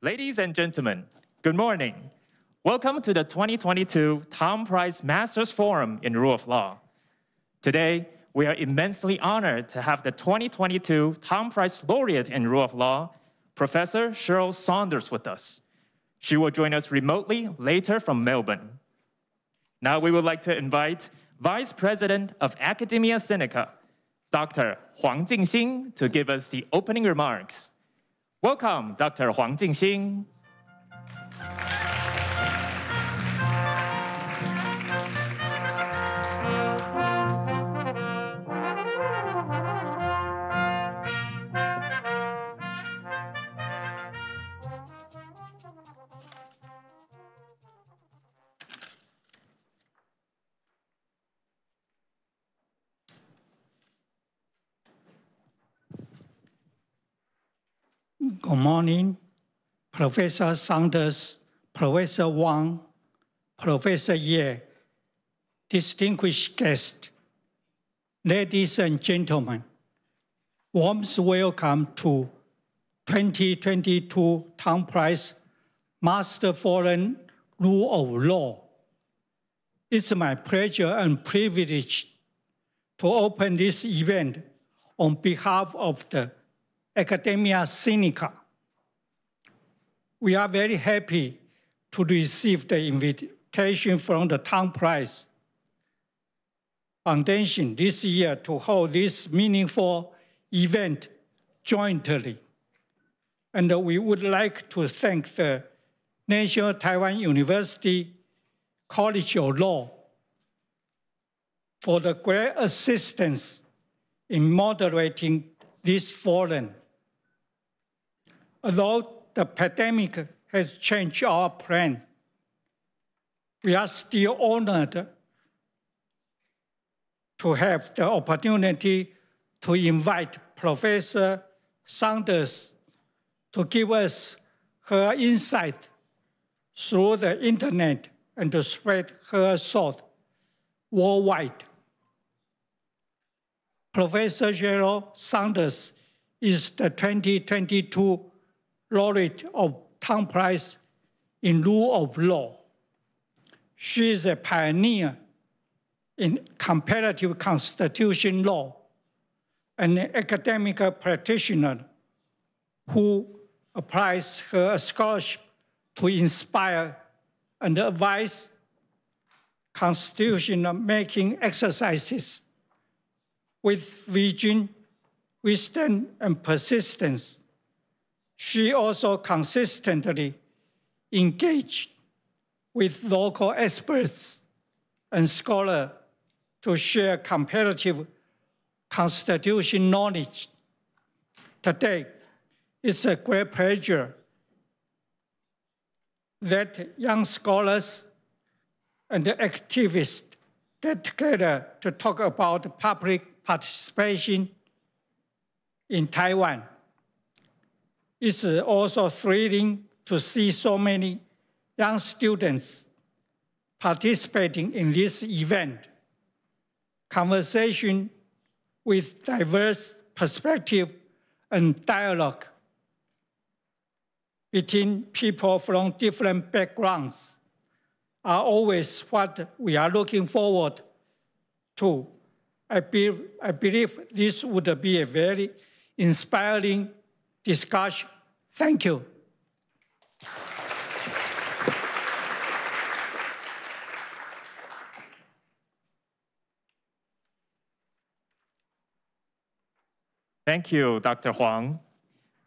Ladies and gentlemen, good morning. Welcome to the 2022 Tang Prize Masters Forum in Rule of Law. Today, we are immensely honored to have the 2022 Tang Prize Laureate in Rule of Law, Professor Cheryl Saunders, with us. She will join us remotely later from Melbourne. Now we would like to invite Vice President of Academia Sinica, Dr. Huang Jingxing, to give us the opening remarks. Welcome, Dr. Huang Jingxing. Good morning, Professor Saunders, Professor Wang, Professor Ye, distinguished guests, ladies and gentlemen. Warm welcome to 2022 Tang Prize Master Forum Rule of Law. It's my pleasure and privilege to open this event on behalf of the Academia Sinica. We are very happy to receive the invitation from the Tang Prize Foundation this year to hold this meaningful event jointly. And we would like to thank the National Taiwan University College of Law for the great assistance in moderating this forum. Although the pandemic has changed our plan, we are still honored to have the opportunity to invite Professor Saunders to give us her insight through the internet and to spread her thought worldwide. Professor Cheryl Saunders is the 2022 laureate of Tang Prize in Rule of Law. She is a pioneer in comparative constitution law and an academic practitioner who applies her scholarship to inspire and advise constitution-making exercises with vision, wisdom, and persistence. She also consistently engaged with local experts and scholars to share comparative constitution knowledge. Today, it's a great pleasure that young scholars and activists get together to talk about public participation in Taiwan. It's also thrilling to see so many young students participating in this event. Conversation with diverse perspectives and dialogue between people from different backgrounds are always what we are looking forward to. I believe this would be a very inspiring discussion. Thank you. Thank you, Dr. Huang.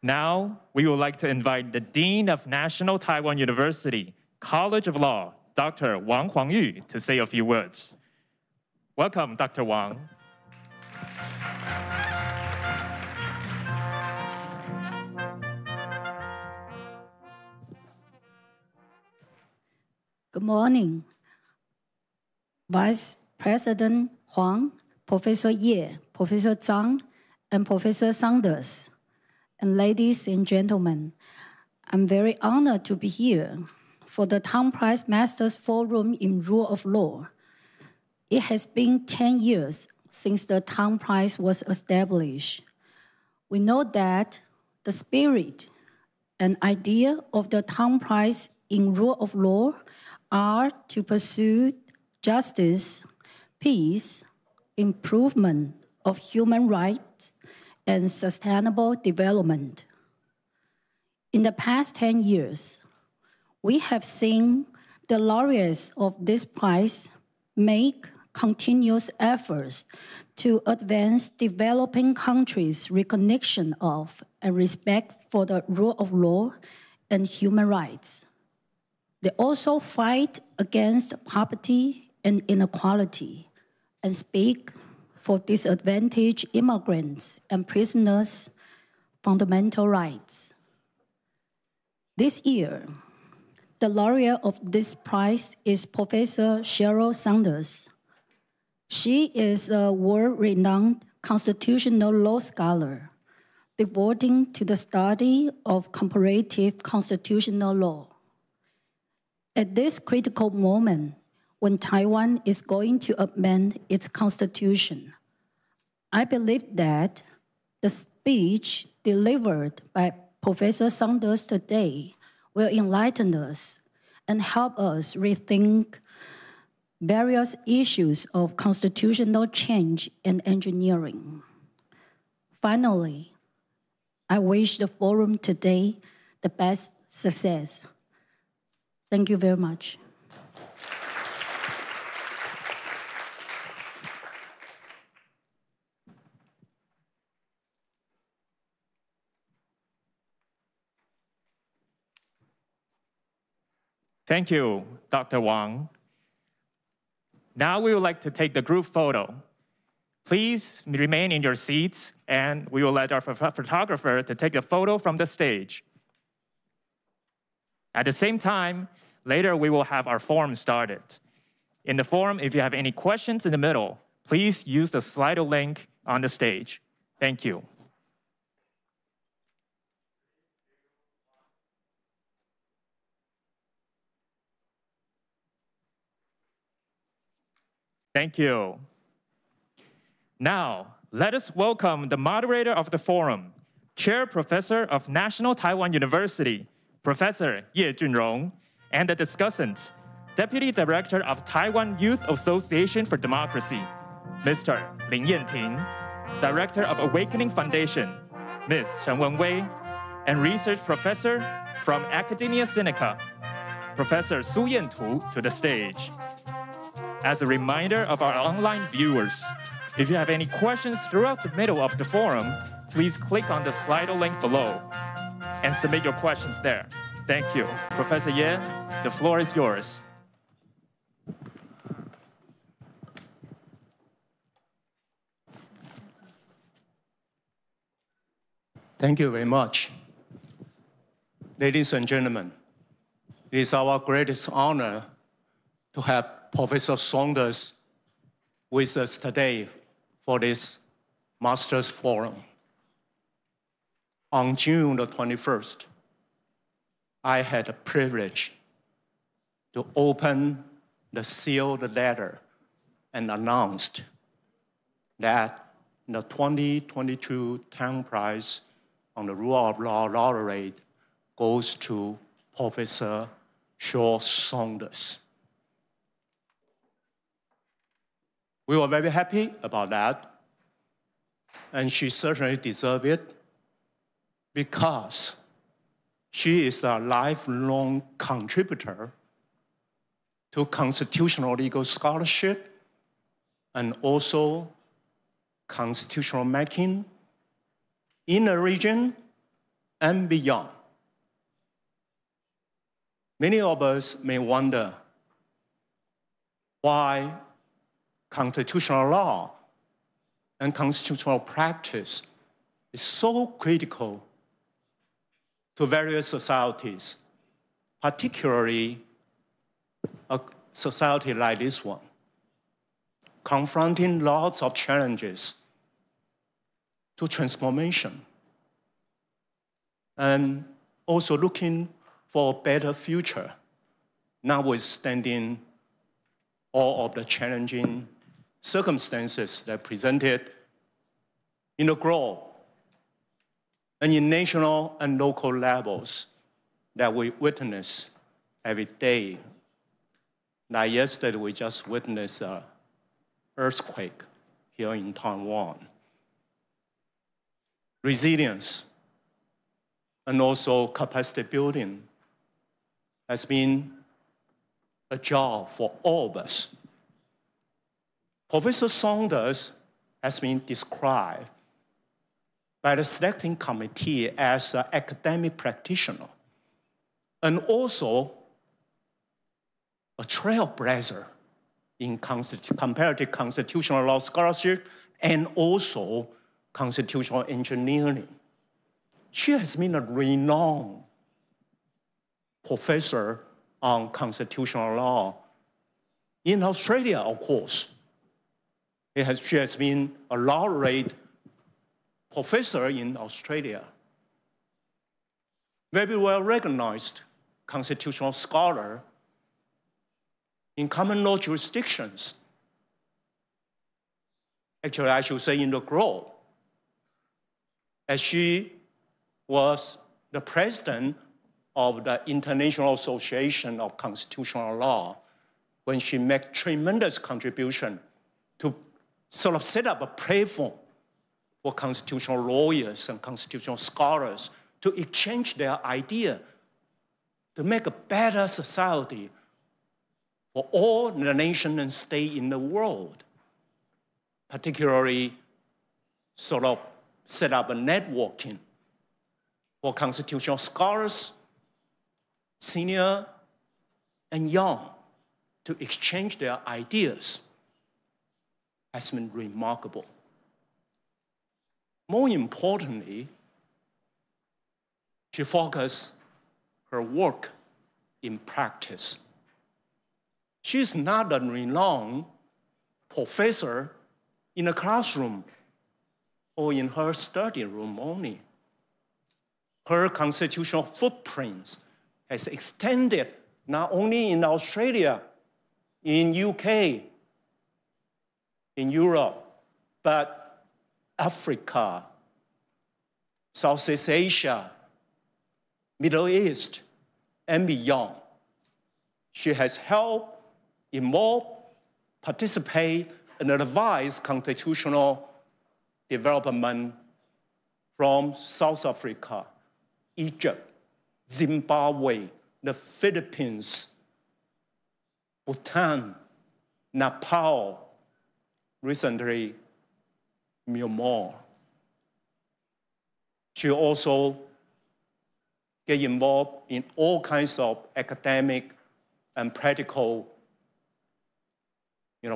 Now, we would like to invite the Dean of National Taiwan University College of Law, Dr. Wang Huangyu, to say a few words. Welcome, Dr. Wang. Good morning, Vice President Huang, Professor Ye, Professor Tang, and Professor Saunders. And ladies and gentlemen, I'm very honored to be here for the Tang Prize Masters Forum in Rule of Law. It has been 10 years since the Tang Prize was established. We know that the spirit An idea of the Tang Prize in rule of law are to pursue justice, peace, improvement of human rights, and sustainable development. In the past 10 years, we have seen the laureates of this prize make continuous efforts to advance developing countries' recognition of and respect for the rule of law and human rights. They also fight against poverty and inequality and speak for disadvantaged immigrants and prisoners' fundamental rights. This year, the laureate of this prize is Professor Cheryl Saunders. She is a world-renowned constitutional law scholar, devoting to the study of comparative constitutional law. At this critical moment, when Taiwan is going to amend its constitution, I believe that the speech delivered by Professor Saunders today will enlighten us and help us rethink various issues of constitutional change and engineering. Finally, I wish the forum today the best success. Thank you very much. Thank you, Dr. Wang. Now we would like to take the group photo. Please remain in your seats, and we will let our photographer to take the photo from the stage. At the same time, later we will have our forum started. In the forum, if you have any questions in the middle, please use the Slido link on the stage. Thank you. Thank you. Now, let us welcome the moderator of the forum, Chair Professor of National Taiwan University, Professor Ye Junrong, and the discussant, Deputy Director of Taiwan Youth Association for Democracy, Mr. Lin Yanting, Director of Awakening Foundation, Ms. Chen Wenwei, and Research Professor from Academia Sinica, Professor Su Yantu, to the stage. As a reminder of our online viewers, if you have any questions throughout the middle of the forum, please click on the Slido link below and submit your questions there. Thank you. Professor Ye, the floor is yours. Thank you very much. Ladies and gentlemen, it is our greatest honor to have Professor Saunders with us today for this Masters Forum. On June the 21st, I had the privilege to open the sealed letter and announced that the 2022 Tang Prize on the Rule of Law laureate goes to Professor Cheryl Saunders. We were very happy about that, and she certainly deserves it because she is a lifelong contributor to constitutional legal scholarship and also constitutional making in the region and beyond. Many of us may wonder why constitutional law and constitutional practice is so critical to various societies, particularly a society like this one, confronting lots of challenges to transformation and also looking for a better future, notwithstanding all of the challenging circumstances that presented in the globe and in national and local levels that we witness every day. Like yesterday, we just witnessed an earthquake here in Taiwan. Resilience and also capacity building has been a job for all of us. Professor Saunders has been described by the selecting committee as an academic practitioner and also a trailblazer in comparative constitutional law scholarship and also constitutional engineering. She has been a renowned professor on constitutional law in Australia, of course. She has been a laureate professor in Australia. Very well recognized constitutional scholar in common law jurisdictions. Actually, I should say in the globe, as she was the president of the International Association of Constitutional Law when she made tremendous contribution to sort of set up a platform for constitutional lawyers and constitutional scholars to exchange their idea to make a better society for all the nation and state in the world, particularly sort of set up a networking for constitutional scholars, senior and young, to exchange their ideas has been remarkable. More importantly, she focused her work in practice. She is not a renowned professor in a classroom or in her study room only. Her constitutional footprints has extended not only in Australia, in UK, in Europe, but Africa, Southeast Asia, Middle East, and beyond. She has helped involve, participate, and advise constitutional development from South Africa, Egypt, Zimbabwe, the Philippines, Bhutan, Nepal, recently Myanmar. She also get involved in all kinds of academic and practical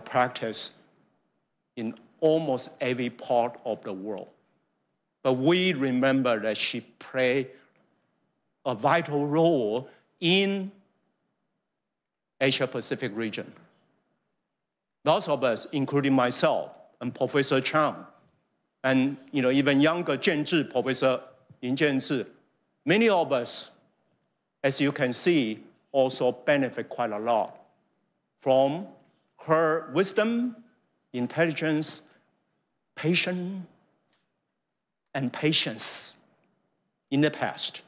practice in almost every part of the world. But we remember that she played a vital role in Asia-Pacific region. Those of us, including myself and Professor Chang, and even younger Jianzhi, Professor Lin Jianzhi, many of us, as you can see, also benefit quite a lot from her wisdom, intelligence, patience, and patience in the past.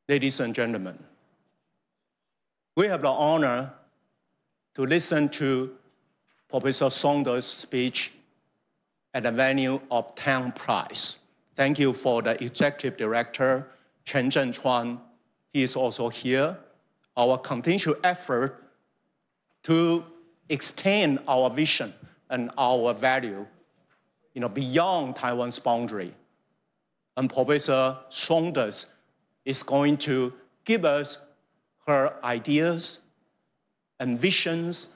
Ladies and gentlemen, we have the honor to listen to Professor Saunders' speech at the venue of Tang Prize. Thank you for the Executive Director, Chen Zhenchuan. He is also here. Our continued effort to extend our vision and our value beyond Taiwan's boundary. And Professor Saunders is going to give us her ideas and visions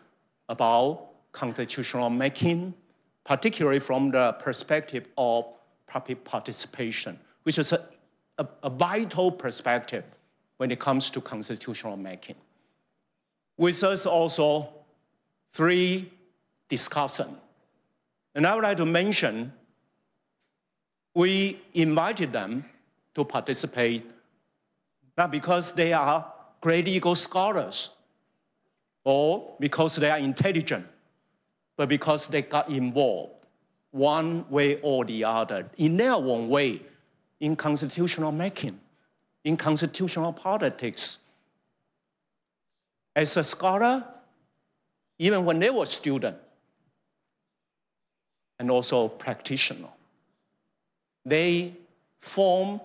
about constitutional making, particularly from the perspective of public participation, which is a vital perspective when it comes to constitutional making. With us also 3 discussants. And I would like to mention, we invited them to participate, not because they are great legal scholars or because they are intelligent, but because they got involved one way or the other, in their own way, in constitutional making, in constitutional politics. As a scholar, even when they were students, and also practitioner, they form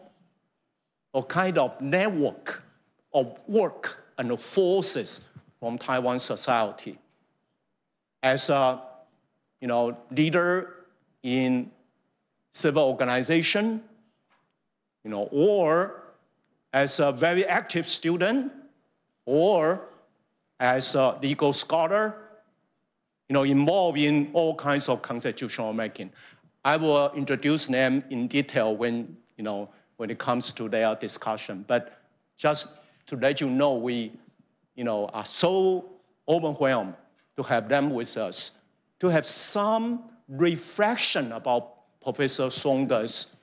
a kind of network of work and forces from Taiwan society. As a leader in civil organization, or as a very active student, or as a legal scholar, involved in all kinds of constitutional making. I will introduce them in detail when it comes to their discussion. But just to let you know, we are so overwhelmed to have them with us, to have some reflection about Professor Saunders'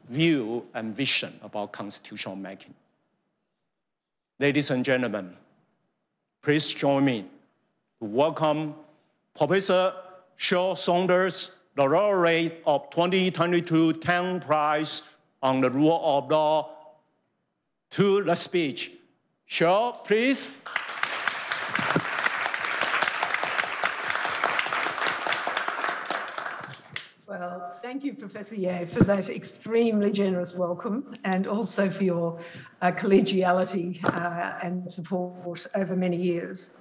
view and vision about constitutional making. Ladies and gentlemen, please join me to welcome Professor Saunders, the laureate of 2022 Tang Prize on the Rule of Law, to the speech. Please. Well, thank you, Professor Ye, for that extremely generous welcome and also for your collegiality and support over many years.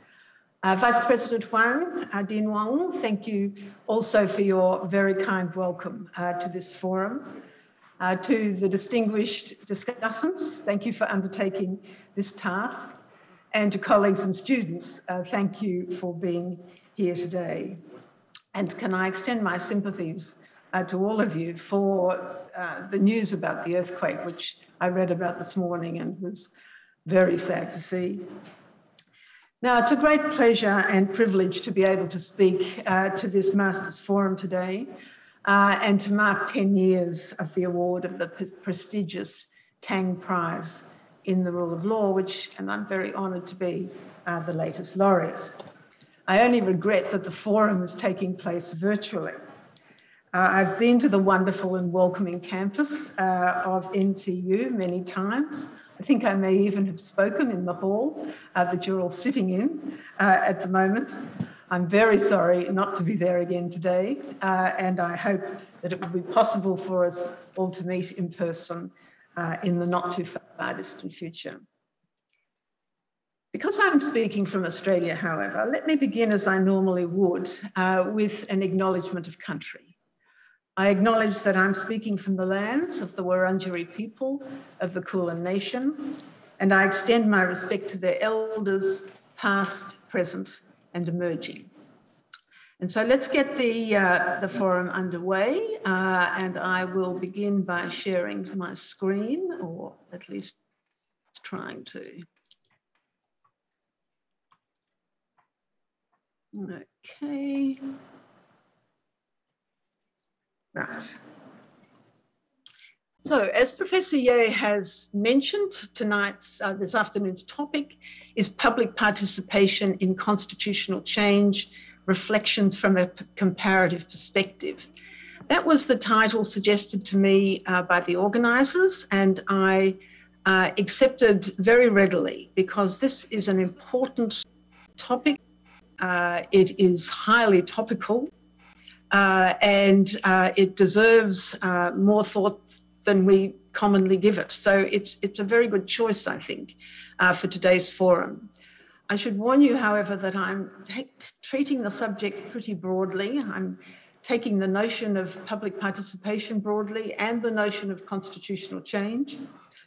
Vice President Huang, Dean Wang, thank you also for your very kind welcome to this forum. To the distinguished discussants, thank you for undertaking this task. And to colleagues and students, thank you for being here today. And can I extend my sympathies to all of you for the news about the earthquake, which I read about this morning and was very sad to see. Now, it's a great pleasure and privilege to be able to speak to this Masters Forum today and to mark 10 years of the award of the prestigious Tang Prize in the Rule of Law, and I'm very honoured to be the latest laureate. I only regret that the forum is taking place virtually. I've been to the wonderful and welcoming campus of NTU many times. I think I may even have spoken in the hall that you're all sitting in at the moment. I'm very sorry not to be there again today, and I hope that it will be possible for us all to meet in person in the not too far distant future. Because I'm speaking from Australia, however, let me begin as I normally would with an acknowledgement of country. I acknowledge that I'm speaking from the lands of the Wurundjeri people of the Kulin Nation, and I extend my respect to their elders, past, present, and emerging. And so let's get the forum underway, and I will begin by sharing my screen, or at least trying to. Okay. Right. So, as Professor Ye has mentioned, this afternoon's topic is public participation in constitutional change, reflections from a comparative perspective. That was the title suggested to me by the organisers, and I accepted very readily because this is an important topic. It is highly topical. And it deserves more thought than we commonly give it. So it's a very good choice, I think, for today's forum. I should warn you, however, that I'm treating the subject pretty broadly. I'm taking the notion of public participation broadly and the notion of constitutional change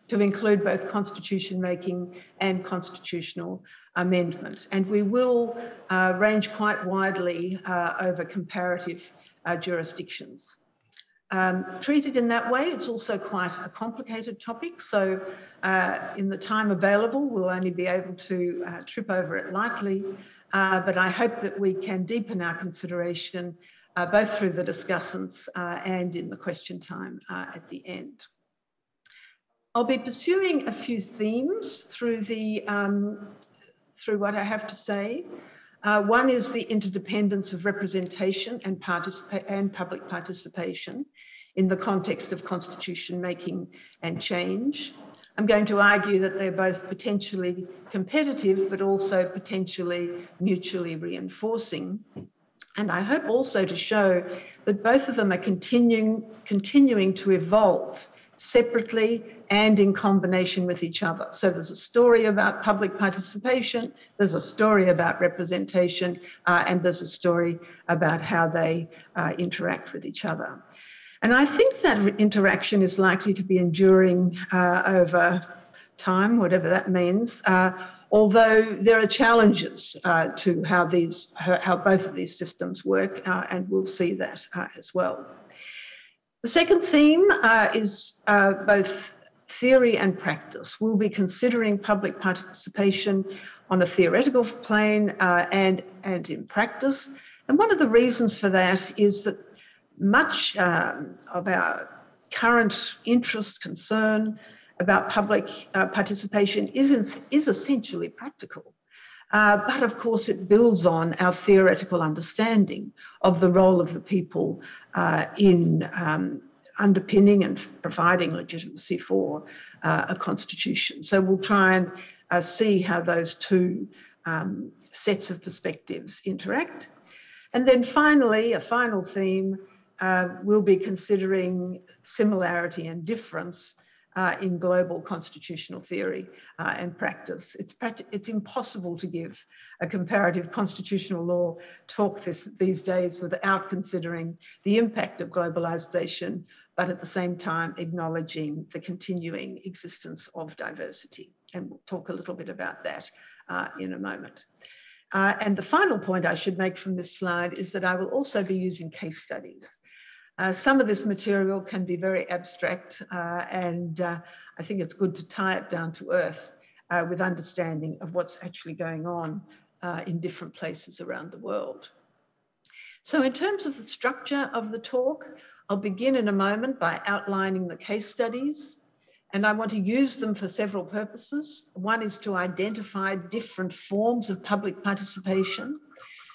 to include both constitution making and constitutional amendment. And we will range quite widely over comparative jurisdictions. Treated in that way, it's also quite a complicated topic. So in the time available, we'll only be able to trip over it lightly. But I hope that we can deepen our consideration both through the discussants and in the question time at the end. I'll be pursuing a few themes through what I have to say. One is the interdependence of representation and public participation in the context of constitution making and change. I'm going to argue that they're both potentially competitive, but also potentially mutually reinforcing. And I hope also to show that both of them are continuing to evolve separately and in combination with each other. So there's a story about public participation, there's a story about representation, and there's a story about how they interact with each other. And I think that interaction is likely to be enduring over time, whatever that means, although there are challenges to how both of these systems work, and we'll see that as well. The second theme is both theory and practice. We'll be considering public participation on a theoretical plane and in practice. And one of the reasons for that is that much of our current interest, concern about public participation is essentially practical. But of course, it builds on our theoretical understanding of the role of the people in underpinning and providing legitimacy for a constitution. So we'll try and see how those two sets of perspectives interact. And then finally, a final theme, we'll be considering similarity and difference in global constitutional theory and practice. It's impossible to give a comparative constitutional law talk these days without considering the impact of globalization, but at the same time acknowledging the continuing existence of diversity. And we'll talk a little bit about that in a moment. And the final point I should make from this slide is that I will also be using case studies. Some of this material can be very abstract, and I think it's good to tie it down to earth with understanding of what's actually going on in different places around the world. So in terms of the structure of the talk, I'll begin in a moment by outlining the case studies, and I want to use them for several purposes. One is to identify different forms of public participation,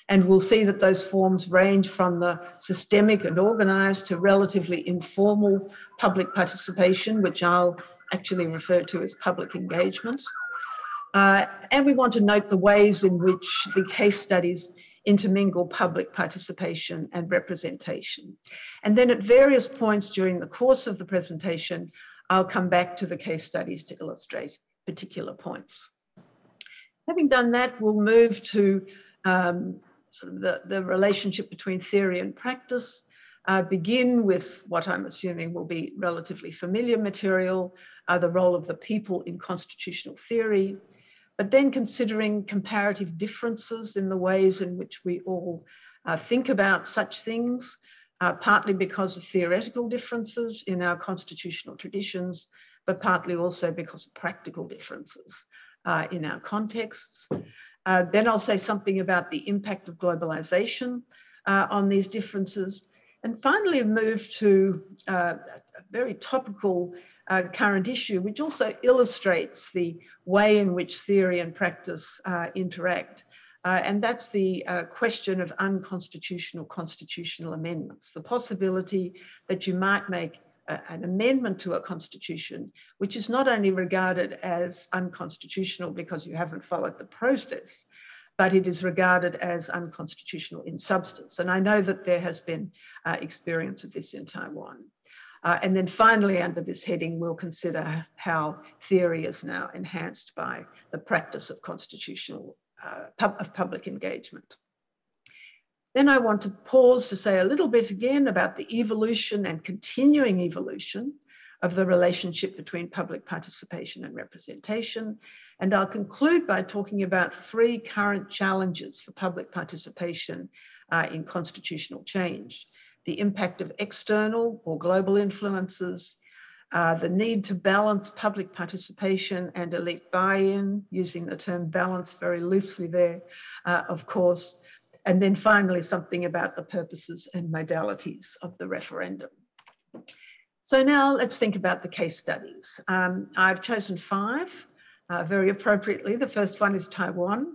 and we'll see that those forms range from the systemic and organised to relatively informal public participation, which I'll actually refer to as public engagement. And we want to note the ways in which the case studies intermingle public participation and representation. And then at various points during the course of the presentation, I'll come back to the case studies to illustrate particular points. Having done that, we'll move to sort of the relationship between theory and practice, begin with what I'm assuming will be relatively familiar material, the role of the people in constitutional theory, but then considering comparative differences in the ways in which we all think about such things, partly because of theoretical differences in our constitutional traditions, but partly also because of practical differences in our contexts. Then I'll say something about the impact of globalization on these differences. And finally, move to a very topical current issue, which also illustrates the way in which theory and practice interact. And that's the question of unconstitutional constitutional amendments, the possibility that you might make an amendment to a constitution, which is not only regarded as unconstitutional because you haven't followed the process, but it is regarded as unconstitutional in substance. And I know that there has been experience of this in Taiwan. And then finally, under this heading, we'll consider how theory is now enhanced by the practice of constitutional, of public engagement. Then I want to pause to say a little bit again about the evolution and continuing evolution of the relationship between public participation and representation. And I'll conclude by talking about three current challenges for public participation in constitutional change: the impact of external or global influences, the need to balance public participation and elite buy-in, using the term balance very loosely there, of course, and then finally something about the purposes and modalities of the referendum. So now let's think about the case studies. I've chosen 5, very appropriately. The first one is Taiwan.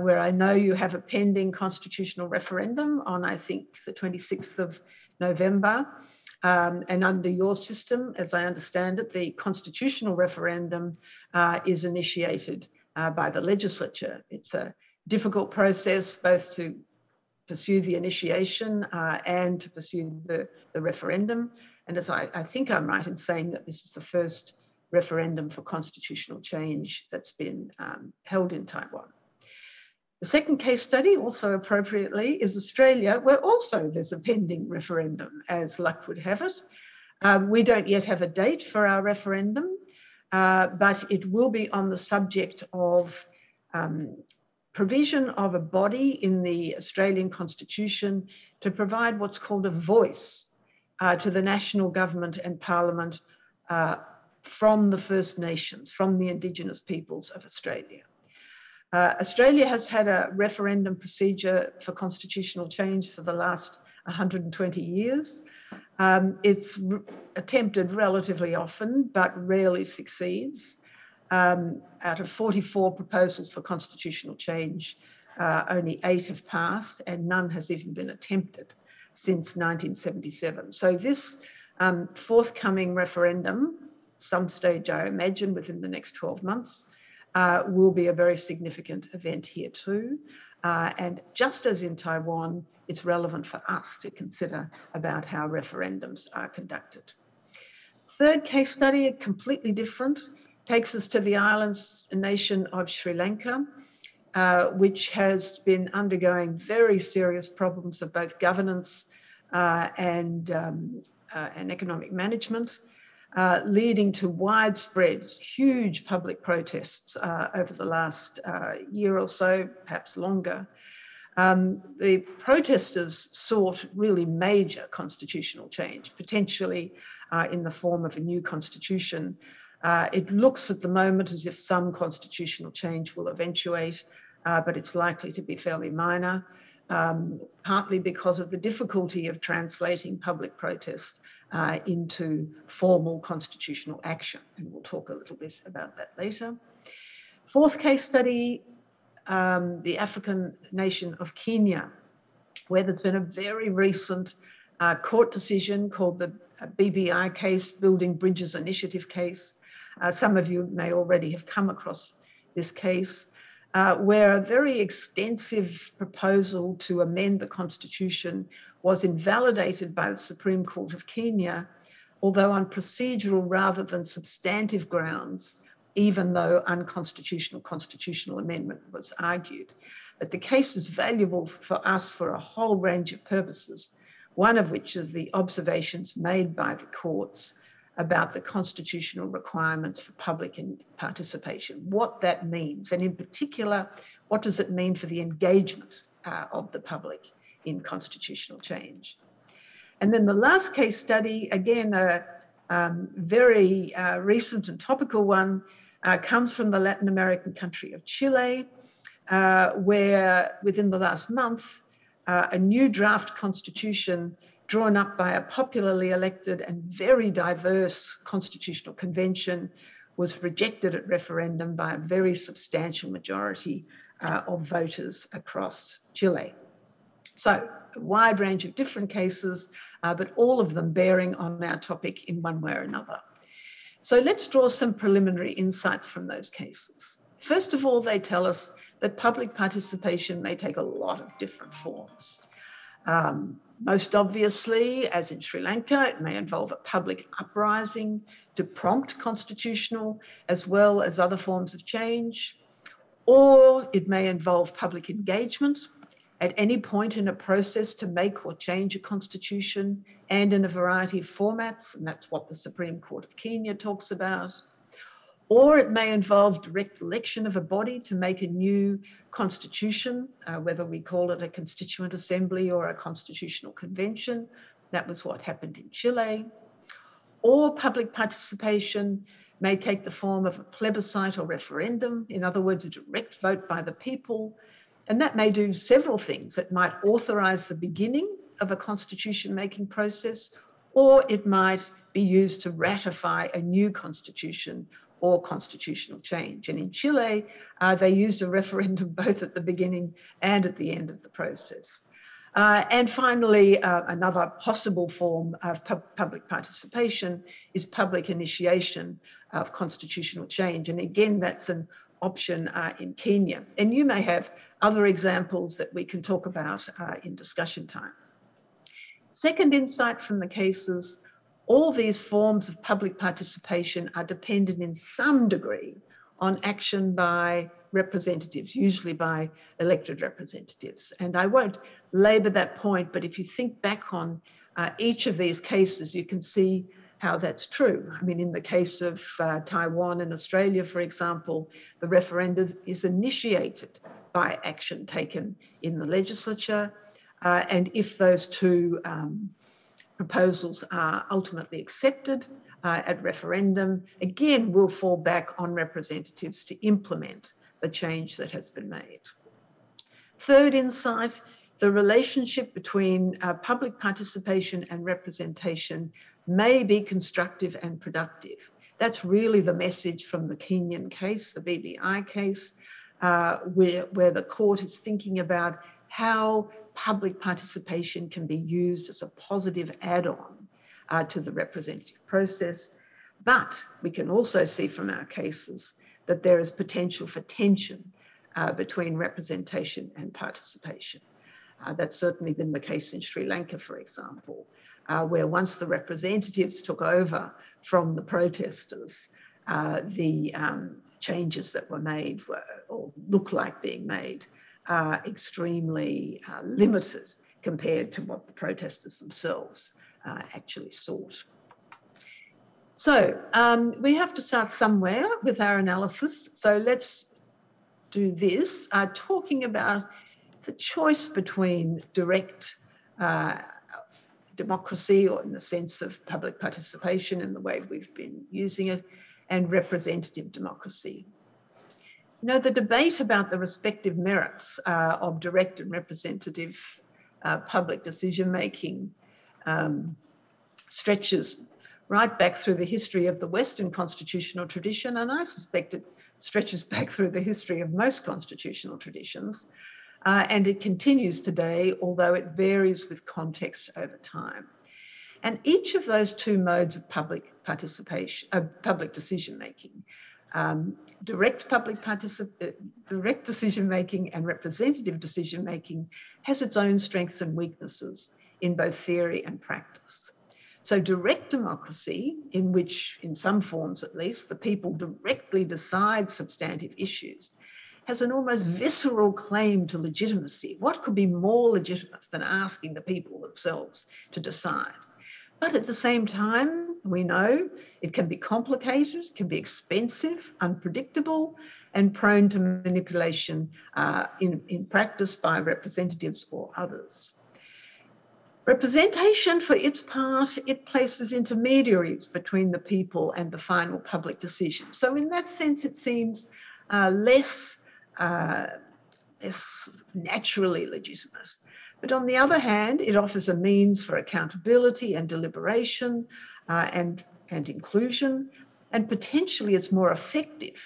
where I know you have a pending constitutional referendum on, I think, the 26th of November. And under your system, as I understand it, the constitutional referendum is initiated by the legislature. It's a difficult process both to pursue the initiation and to pursue the referendum. And as I think I'm right in saying that this is the first referendum for constitutional change that's been held in Taiwan. The second case study, also appropriately, is Australia, where also there's a pending referendum, as luck would have it. We don't yet have a date for our referendum, but it will be on the subject of provision of a body in the Australian Constitution to provide what's called a voice to the national government and parliament from the First Nations, from the Indigenous peoples of Australia. Australia has had a referendum procedure for constitutional change for the last 120 years. It's attempted relatively often, but rarely succeeds. Out of 44 proposals for constitutional change, only 8 have passed, and none has even been attempted since 1977. So this forthcoming referendum, some stage I imagine within the next 12 months, will be a very significant event here too. And just as in Taiwan, it's relevant for us to consider about how referendums are conducted. Third case study, completely different, takes us to the islands nation of Sri Lanka, which has been undergoing very serious problems of both governance and economic management, leading to widespread, huge public protests over the last year or so, perhaps longer. The protesters sought really major constitutional change, potentially in the form of a new constitution. It looks at the moment as if some constitutional change will eventuate, but it's likely to be fairly minor, partly because of the difficulty of translating public protest into formal constitutional action. And we'll talk a little bit about that later. Fourth case study, the African nation of Kenya, where there's been a very recent court decision called the BBI case, Building Bridges Initiative case. Some of you may already have come across this case, where a very extensive proposal to amend the constitution was invalidated by the Supreme Court of Kenya, although on procedural rather than substantive grounds, even though unconstitutional constitutional amendment was argued. But the case is valuable for us for a whole range of purposes, one of which is the observations made by the courts about the constitutional requirements for public participation, what that means, and in particular, what does it mean for the engagement of the public in constitutional change. And then the last case study, again, a very recent and topical one, comes from the Latin American country of Chile, where within the last month, a new draft constitution drawn up by a popularly elected and very diverse constitutional convention was rejected at referendum by a very substantial majority of voters across Chile. So a wide range of different cases, but all of them bearing on our topic in one way or another. So let's draw some preliminary insights from those cases. First of all, they tell us that public participation may take a lot of different forms. Most obviously, as in Sri Lanka, it may involve a public uprising to prompt constitutional as well as other forms of change, or it may involve public engagement at any point in a process to make or change a constitution and in a variety of formats, and that's what the Supreme Court of Kenya talks about. Or it may involve direct election of a body to make a new constitution, whether we call it a constituent assembly or a constitutional convention. That was what happened in Chile. Or public participation may take the form of a plebiscite or referendum, in other words, a direct vote by the people. And that may do several things. It might authorize the beginning of a constitution-making process, or it might be used to ratify a new constitution or constitutional change. And in Chile, they used a referendum both at the beginning and at the end of the process. And finally, another possible form of public participation is public initiation of constitutional change. And again, that's an option in Kenya. And you may have other examples that we can talk about in discussion time. Second insight from the cases, all these forms of public participation are dependent in some degree on action by representatives, usually by elected representatives. And I won't labour that point, but if you think back on each of these cases, you can see how that's true. I mean, in the case of Taiwan and Australia, for example, the referendum is initiated by action taken in the legislature. And if those two proposals are ultimately accepted at referendum, again, will fall back on representatives to implement the change that has been made. Third insight, the relationship between public participation and representation may be constructive and productive. That's really the message from the Kenyan case, the BBI case, where the court is thinking about how public participation can be used as a positive add-on to the representative process. But we can also see from our cases that there is potential for tension between representation and participation. That's certainly been the case in Sri Lanka, for example, where once the representatives took over from the protesters, the changes that were made or look like being made are extremely limited compared to what the protesters themselves actually sought. So we have to start somewhere with our analysis. So let's do this, talking about the choice between direct democracy, or in the sense of public participation in the way we've been using it, and representative democracy. You know, the debate about the respective merits of direct and representative public decision-making stretches right back through the history of the Western constitutional tradition, and I suspect it stretches back through the history of most constitutional traditions, and it continues today, although it varies with context over time. And each of those two modes of public participation, public decision-making, direct decision-making and representative decision-making, has its own strengths and weaknesses in both theory and practice. So direct democracy, in which, in some forms at least, the people directly decide substantive issues, has an almost visceral claim to legitimacy. What could be more legitimate than asking the people themselves to decide? But at the same time, we know it can be complicated, can be expensive, unpredictable, and prone to manipulation in practice by representatives or others. Representation, for its part, it places intermediaries between the people and the final public decision. So in that sense, it seems less naturally legitimate. But on the other hand, it offers a means for accountability and deliberation and inclusion, and potentially it's more effective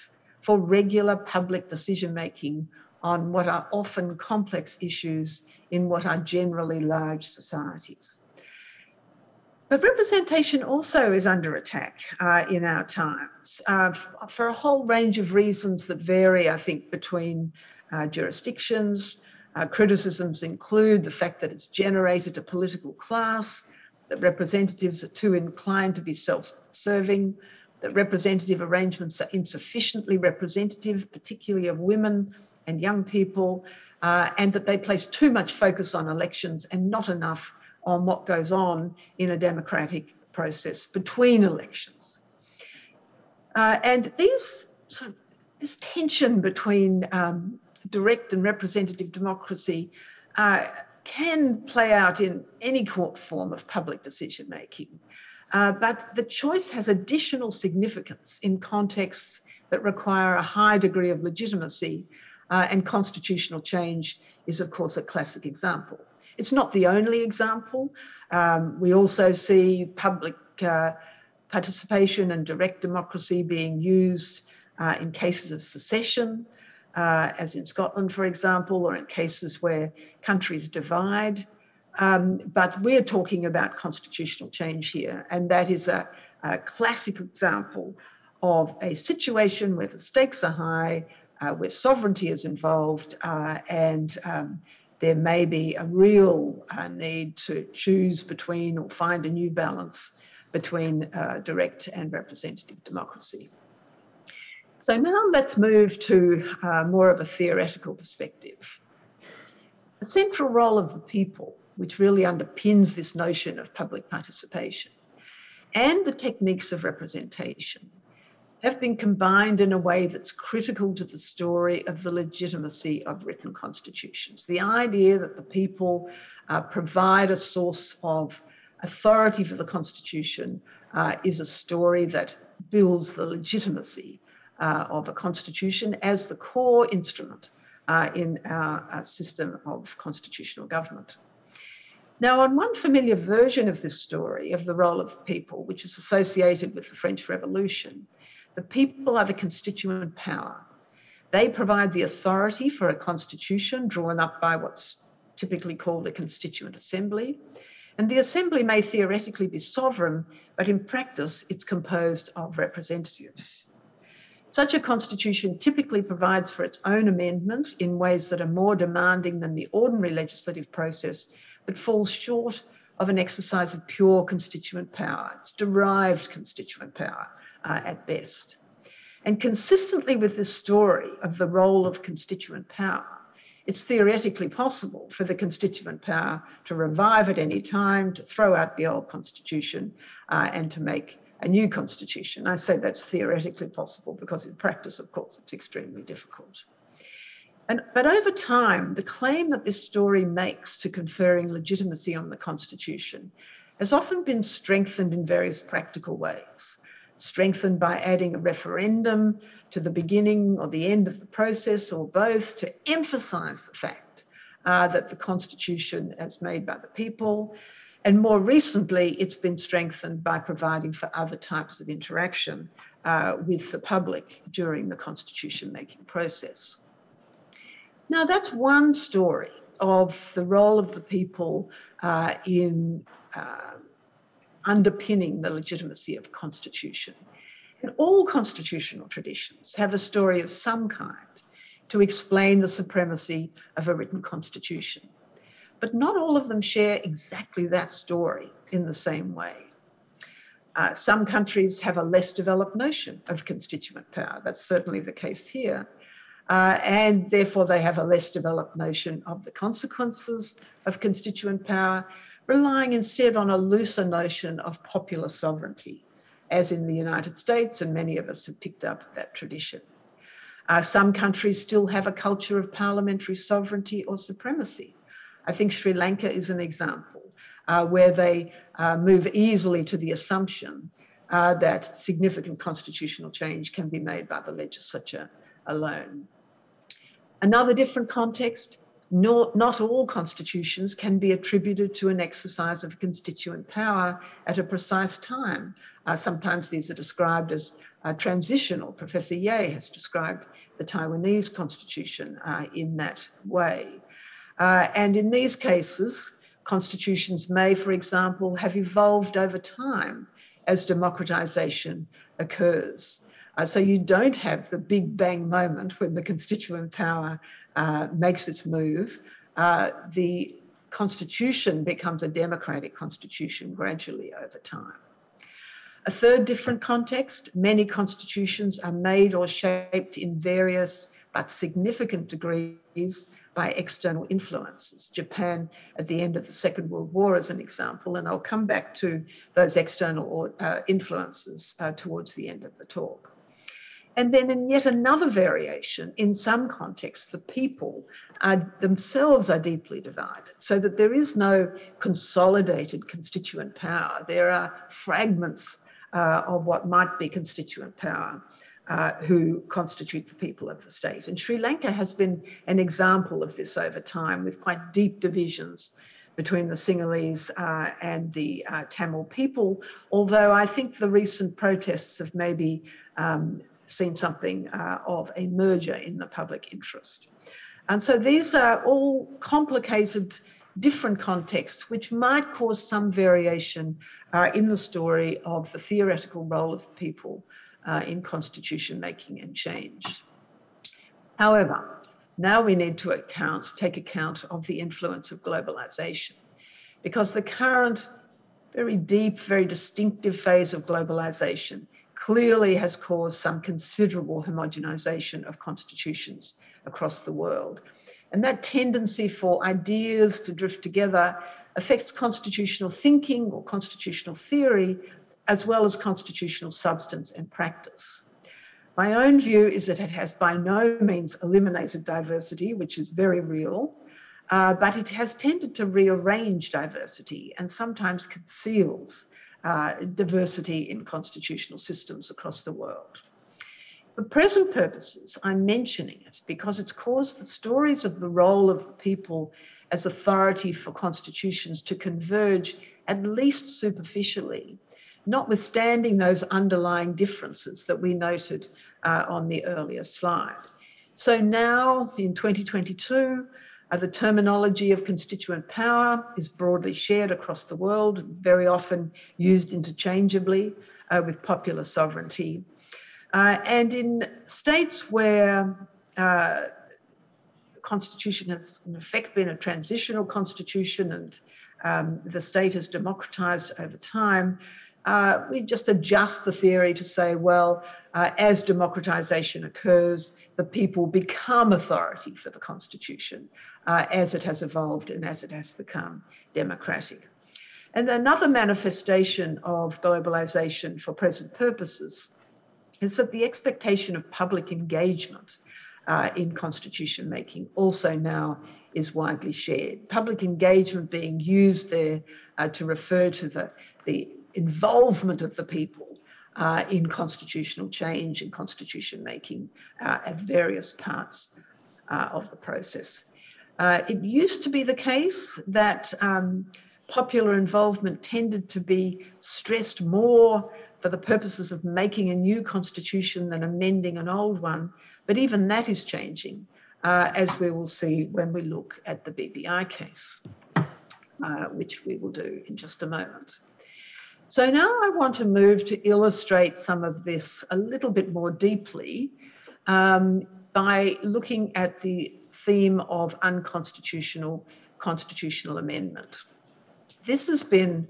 for regular public decision-making on what are often complex issues in what are generally large societies. But representation also is under attack in our times for a whole range of reasons that vary, I think, between jurisdictions. Criticisms include the fact that it's generated a political class, that representatives are too inclined to be self-serving, that representative arrangements are insufficiently representative, particularly of women and young people, and that they place too much focus on elections and not enough on what goes on in a democratic process between elections. And this tension between direct and representative democracy can play out in any form of public decision-making. But the choice has additional significance in contexts that require a high degree of legitimacy, and constitutional change is, of course, a classic example. It's not the only example. We also see public participation and direct democracy being used in cases of secession, as in Scotland, for example, or in cases where countries divide. But we're talking about constitutional change here, and that is a classic example of a situation where the stakes are high, where sovereignty is involved, and there may be a real need to choose between or find a new balance between direct and representative democracy. So now let's move to more of a theoretical perspective. The central role of the people, which really underpins this notion of public participation, and the techniques of representation have been combined in a way that's critical to the story of the legitimacy of written constitutions. The idea that the people provide a source of authority for the constitution is a story that builds the legitimacy of a constitution as the core instrument in our system of constitutional government. Now, on one familiar version of this story of the role of the people, which is associated with the French Revolution, the people are the constituent power. They provide the authority for a constitution drawn up by what's typically called a constituent assembly. And the assembly may theoretically be sovereign, but in practice, it's composed of representatives. Such a constitution typically provides for its own amendment in ways that are more demanding than the ordinary legislative process, but falls short of an exercise of pure constituent power. It's derived constituent power at best. And consistently with this story of the role of constituent power, it's theoretically possible for the constituent power to revive at any time, to throw out the old constitution and to make a new constitution. I say that's theoretically possible because in practice, of course, it's extremely difficult. But over time, the claim that this story makes to conferring legitimacy on the Constitution has often been strengthened in various practical ways. Strengthened by adding a referendum to the beginning or the end of the process, or both, to emphasise the fact that the Constitution is made by the people. And more recently, it's been strengthened by providing for other types of interaction with the public during the constitution-making process. Now, that's one story of the role of the people in underpinning the legitimacy of a constitution. And all constitutional traditions have a story of some kind to explain the supremacy of a written constitution. But not all of them share exactly that story in the same way. Some countries have a less developed notion of constituent power. That's certainly the case here. And therefore they have a less developed notion of the consequences of constituent power, relying instead on a looser notion of popular sovereignty, as in the United States, and many of us have picked up that tradition. Some countries still have a culture of parliamentary sovereignty or supremacy. I think Sri Lanka is an example where they move easily to the assumption that significant constitutional change can be made by the legislature alone. Another different context, not all constitutions can be attributed to an exercise of constituent power at a precise time. Sometimes these are described as transitional. Professor Ye has described the Taiwanese constitution in that way. And in these cases, constitutions may, for example, have evolved over time as democratization occurs. So you don't have the big bang moment when the constituent power makes its move. The constitution becomes a democratic constitution gradually over time. A third different context, many constitutions are made or shaped in various but significant degrees by external influences. Japan at the end of the Second World War is an example, and I'll come back to those external influences towards the end of the talk. And then in yet another variation, in some contexts, the people themselves are deeply divided, so that there is no consolidated constituent power. There are fragments of what might be constituent power who constitute the people of the state. And Sri Lanka has been an example of this over time, with quite deep divisions between the Sinhalese and the Tamil people, although I think the recent protests have maybe seen something of a merger in the public interest. And so these are all complicated, different contexts, which might cause some variation in the story of the theoretical role of people in constitution making and change. However, now we need to take account of the influence of globalization, because the current very deep, very distinctive phase of globalization clearly has caused some considerable homogenization of constitutions across the world. And that tendency for ideas to drift together affects constitutional thinking or constitutional theory, as well as constitutional substance and practice. My own view is that it has by no means eliminated diversity, which is very real, but it has tended to rearrange diversity and sometimes conceals diversity in constitutional systems across the world. For present purposes, I'm mentioning it because it's caused the stories of the role of the people as authority for constitutions to converge, at least superficially, notwithstanding those underlying differences that we noted on the earlier slide. So now, in 2022, the terminology of constituent power is broadly shared across the world, very often used interchangeably with popular sovereignty. And in states where the constitution has in effect been a transitional constitution and the state has democratized over time, we just adjust the theory to say, well, as democratization occurs, the people become authority for the constitution as it has evolved and as it has become democratic. And another manifestation of globalization for present purposes is that the expectation of public engagement in constitution making also now is widely shared. Public engagement being used there to refer to the involvement of the people in constitutional change and constitution making at various parts of the process. It used to be the case that popular involvement tended to be stressed more for the purposes of making a new constitution than amending an old one, but even that is changing, as we will see when we look at the BBI case, which we will do in just a moment. So now I want to move to illustrate some of this a little bit more deeply by looking at the theme of constitutional amendment. This has been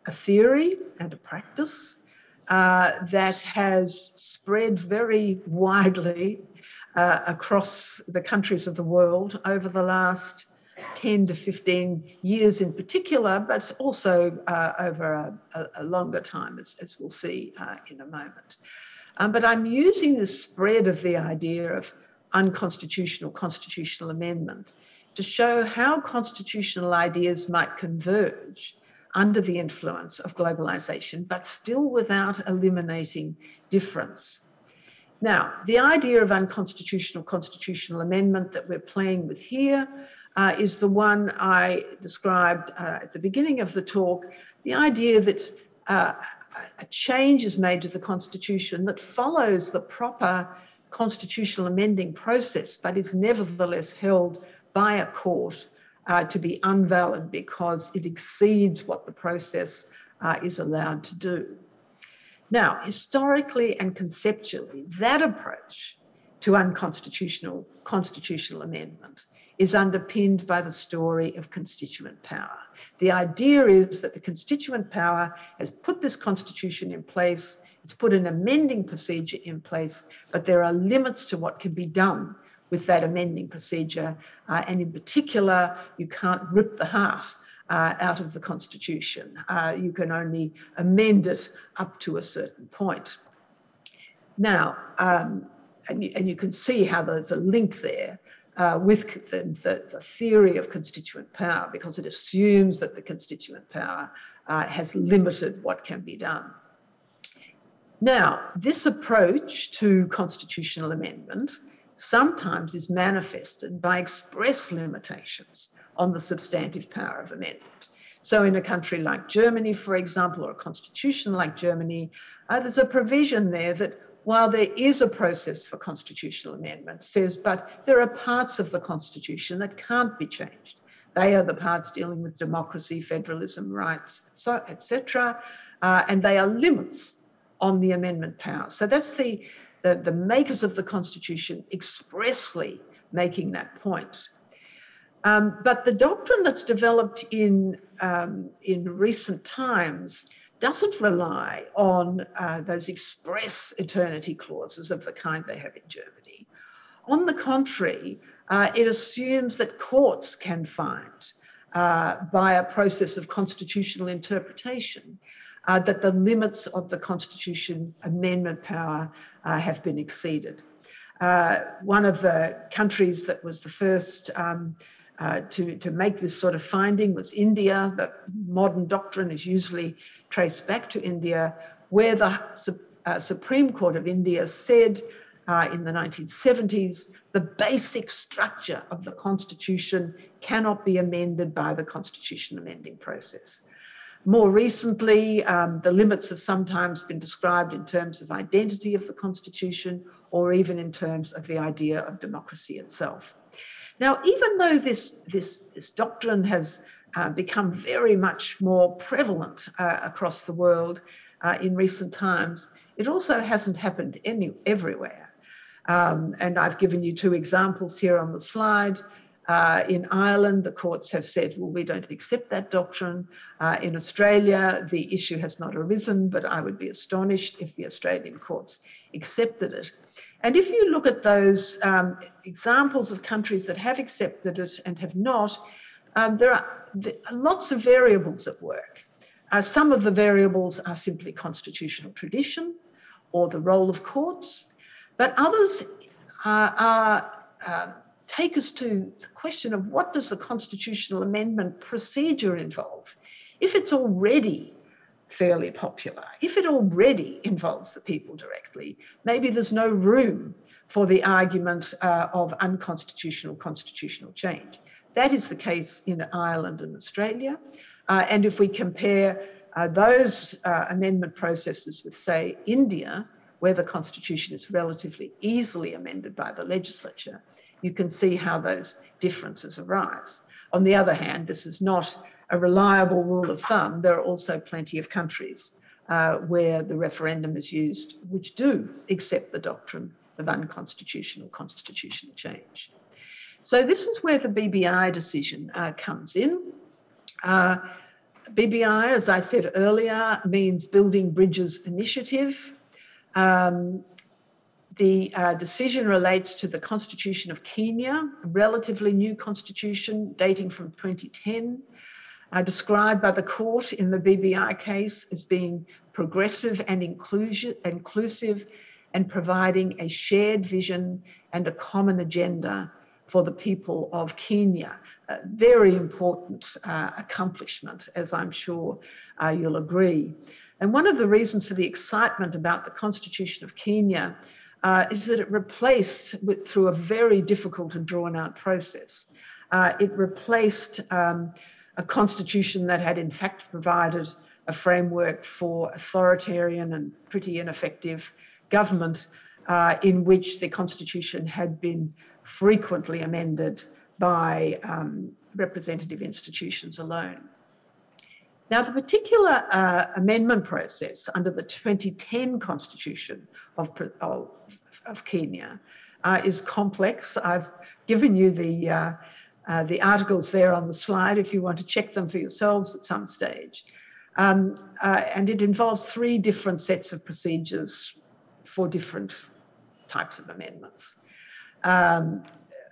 a theory and a practice that has spread very widely across the countries of the world over the last 10 to 15 years in particular, but also over a longer time, as we'll see in a moment. But I'm using the spread of the idea of constitutional amendment to show how constitutional ideas might converge under the influence of globalization, but still without eliminating difference. Now, the idea of constitutional amendment that we're playing with here is the one I described at the beginning of the talk, the idea that a change is made to the Constitution that follows the proper constitutional amending process, but is nevertheless held by a court to be invalid because it exceeds what the process is allowed to do. Now, historically and conceptually, that approach to constitutional amendment is underpinned by the story of constituent power. The idea is that the constituent power has put this constitution in place, it's put an amending procedure in place, but there are limits to what can be done with that amending procedure. And in particular, you can't rip the heart out of the Constitution. You can only amend it up to a certain point. Now, and you can see how there's a link there with the theory of constituent power, because it assumes that the constituent power has limited what can be done. Now, this approach to constitutional amendment sometimes is manifested by express limitations on the substantive power of amendment. So in a country like Germany, for example, or a constitution like Germany, there's a provision there that while there is a process for constitutional amendment, says, but there are parts of the constitution that can't be changed. They are the parts dealing with democracy, federalism, rights, so etc., and they are limits on the amendment power. So that's the makers of the Constitution expressly making that point. But the doctrine that's developed in recent times doesn't rely on those express eternity clauses of the kind they have in Germany. On the contrary, it assumes that courts can find, by a process of constitutional interpretation, that the limits of the Constitution amendment power have been exceeded. One of the countries that was the first to make this sort of finding was India. The modern doctrine is usually traced back to India, where the Supreme Court of India said in the 1970s, the basic structure of the Constitution cannot be amended by the Constitution amending process. More recently, the limits have sometimes been described in terms of identity of the Constitution or even in terms of the idea of democracy itself. Now, even though this doctrine has become very much more prevalent across the world in recent times, it also hasn't happened everywhere. And I've given you two examples here on the slide. In Ireland, the courts have said, well, we don't accept that doctrine. In Australia, the issue has not arisen, but I would be astonished if the Australian courts accepted it. And if you look at those examples of countries that have accepted it and have not, there are lots of variables at work. Some of the variables are simply constitutional tradition or the role of courts, but others take us to the question of what does the constitutional amendment procedure involve? If it's already fairly popular, if it already involves the people directly, maybe there's no room for the argument of unconstitutional constitutional change. That is the case in Ireland and Australia. And if we compare those amendment processes with, say, India, where the constitution is relatively easily amended by the legislature, you can see how those differences arise. On the other hand, this is not a reliable rule of thumb. There are also plenty of countries where the referendum is used, which do accept the doctrine of unconstitutional constitutional change. So this is where the BBI decision comes in. BBI, as I said earlier, means Building Bridges Initiative. The decision relates to the Constitution of Kenya, a relatively new constitution dating from 2010, described by the court in the BBI case as being progressive and inclusive and providing a shared vision and a common agenda for the people of Kenya. A very important accomplishment, as I'm sure you'll agree. And one of the reasons for the excitement about the Constitution of Kenya is that it replaced, through a very difficult and drawn-out process, it replaced a constitution that had in fact provided a framework for authoritarian and pretty ineffective government, in which the constitution had been frequently amended by representative institutions alone. Now, the particular amendment process under the 2010 Constitution of Kenya is complex. I've given you the articles there on the slide if you want to check them for yourselves at some stage. And it involves three different sets of procedures for different types of amendments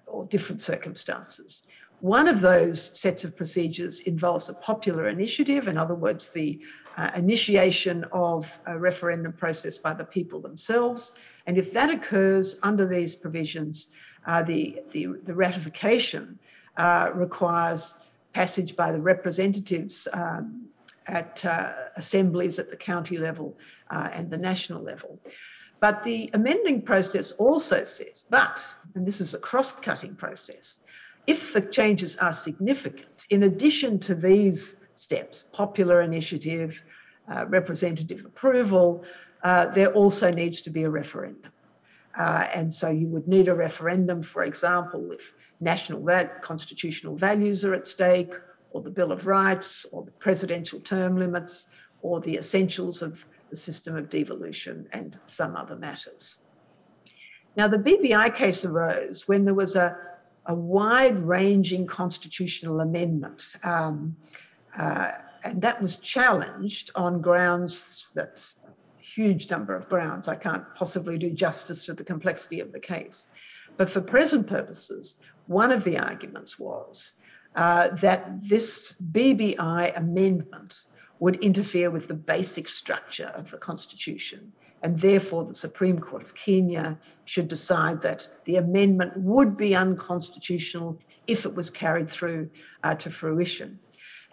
or different circumstances. One of those sets of procedures involves a popular initiative, in other words, the initiation of a referendum process by the people themselves. And if that occurs under these provisions, the ratification requires passage by the representatives at assemblies at the county level and the national level. But the amending process also says, and this is a cross-cutting process, if the changes are significant, in addition to these steps, popular initiative, representative approval, there also needs to be a referendum. And so you would need a referendum, for example, if constitutional values are at stake, or the Bill of Rights, or the presidential term limits, or the essentials of the system of devolution and some other matters. Now, the BBI case arose when there was a wide-ranging constitutional amendment, and that was challenged on grounds that huge number of grounds. I can't possibly do justice to the complexity of the case. But for present purposes, one of the arguments was that this BBI amendment would interfere with the basic structure of the Constitution, and therefore the Supreme Court of Kenya should decide that the amendment would be unconstitutional if it was carried through to fruition.